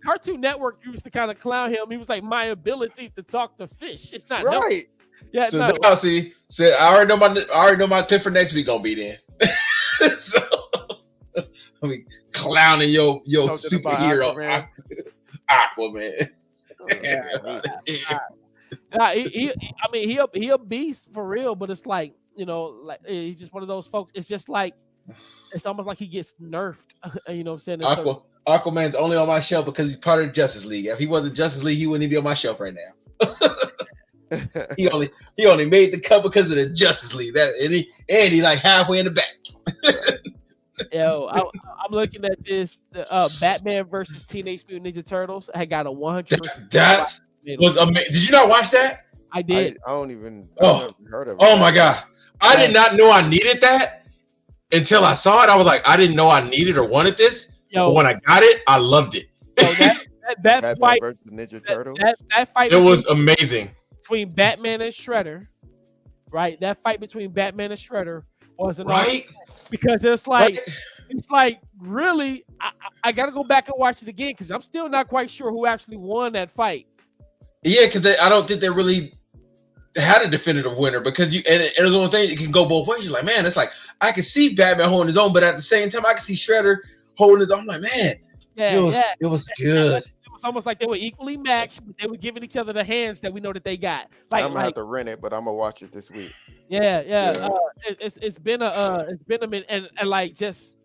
S4: Cartoon Network used to kind of clown him. He was like, my ability to talk to fish. It's not
S3: right.
S4: Yeah,
S5: so now see, I already know my tip for next week gonna be then. So I mean, clowning your superhero Aquaman.
S4: He a beast for real, but it's like like he's just one of those folks. It's just like it's almost like he gets nerfed. You know what I'm saying?
S5: Aquaman's only on my shelf because he's part of the Justice League. If he wasn't Justice League, he wouldn't even be on my shelf right now. he only made the cut because of the Justice League. And he like halfway in the back.
S4: Yo, I'm looking at this. Batman versus Teenage Mutant Ninja Turtles. I got a 100%.
S5: That was amazing. Did you not watch that?
S4: I did.
S3: I don't even.
S5: I've never
S3: heard of it.
S5: Oh my god! I did not know I needed that until I saw it. I was like, I didn't know I needed or wanted this. But when I got it, I loved it.
S4: That fight
S3: versus Ninja Turtles.
S4: That fight.
S5: It was amazing.
S4: Between Batman and Shredder, right? That fight between Batman and Shredder was an
S5: right
S4: because it's like really. I got to go back and watch it again because I'm still not quite sure who actually won that fight.
S5: Yeah, because I don't think they really had a definitive winner because and there's one thing, it can go both ways. You're like, man, it's like I can see Batman holding his own, but at the same time, I can see Shredder holding his own. I'm like, man, it was good.
S4: It was almost like they were equally matched, but they were giving each other the hands that we know that they got. Like,
S3: I'm gonna have to rent it, but I'm gonna watch it this week.
S4: Yeah. It's been a minute, and like just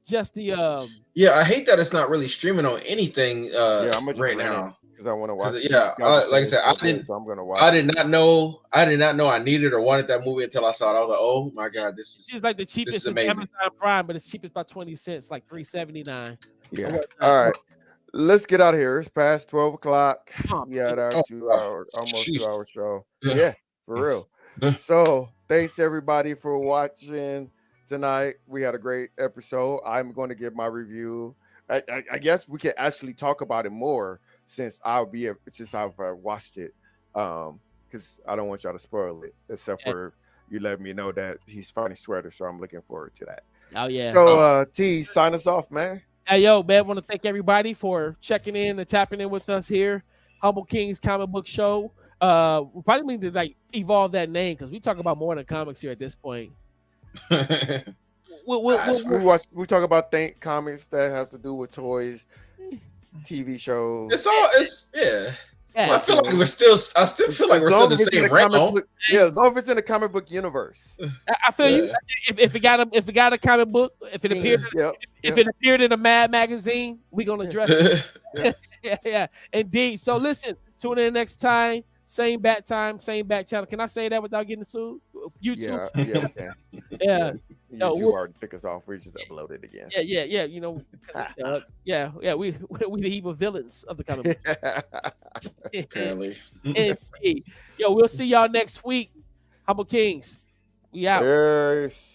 S4: the
S5: I hate that it's not really streaming on anything
S3: I'm
S5: right now
S3: because I want to watch it.
S5: Like I said, I'm gonna watch. I did not know I needed or wanted that movie until I saw it. I was like, oh my god, this is
S4: like the cheapest in Amazon Prime, but it's cheapest by 20 cents, like $3.79.
S3: Yeah. All right. Let's get out of here. It's past 12 o'clock. We had our 2 hour, almost 2 hour show. Yeah, for real. So thanks everybody for watching tonight. We had a great episode. I'm going to give my review. I guess we can actually talk about it more since I've watched it. Because I don't want y'all to spoil it, except for you let me know that he's fighting Shredder, so I'm looking forward to that.
S4: Oh yeah.
S3: So T, sign us off, man.
S4: Hey yo, man, want to thank everybody for checking in and tapping in with us here. Humble Kingz Comic Book Show. We probably need to like evolve that name because we talk about more than comics here at this point.
S3: We talk about comics that has to do with toys, TV shows.
S5: Yeah. I feel like I still feel like we're still the same realm.
S3: Yeah, as long as it's in the comic book universe.
S4: I feel you. If it got a comic book, if it appeared in a Mad magazine, we're gonna address it. yeah, indeed. So listen, tune in next time. Same bat time, same bat channel. Can I say that without getting sued? YouTube.
S3: Yeah. YouTube already took us off. We just uploaded again.
S4: Yeah. You know, we the evil villains of the comic book.
S5: Apparently.
S4: Yo, we'll see y'all next week. Humble Kings. We out.
S3: Yes.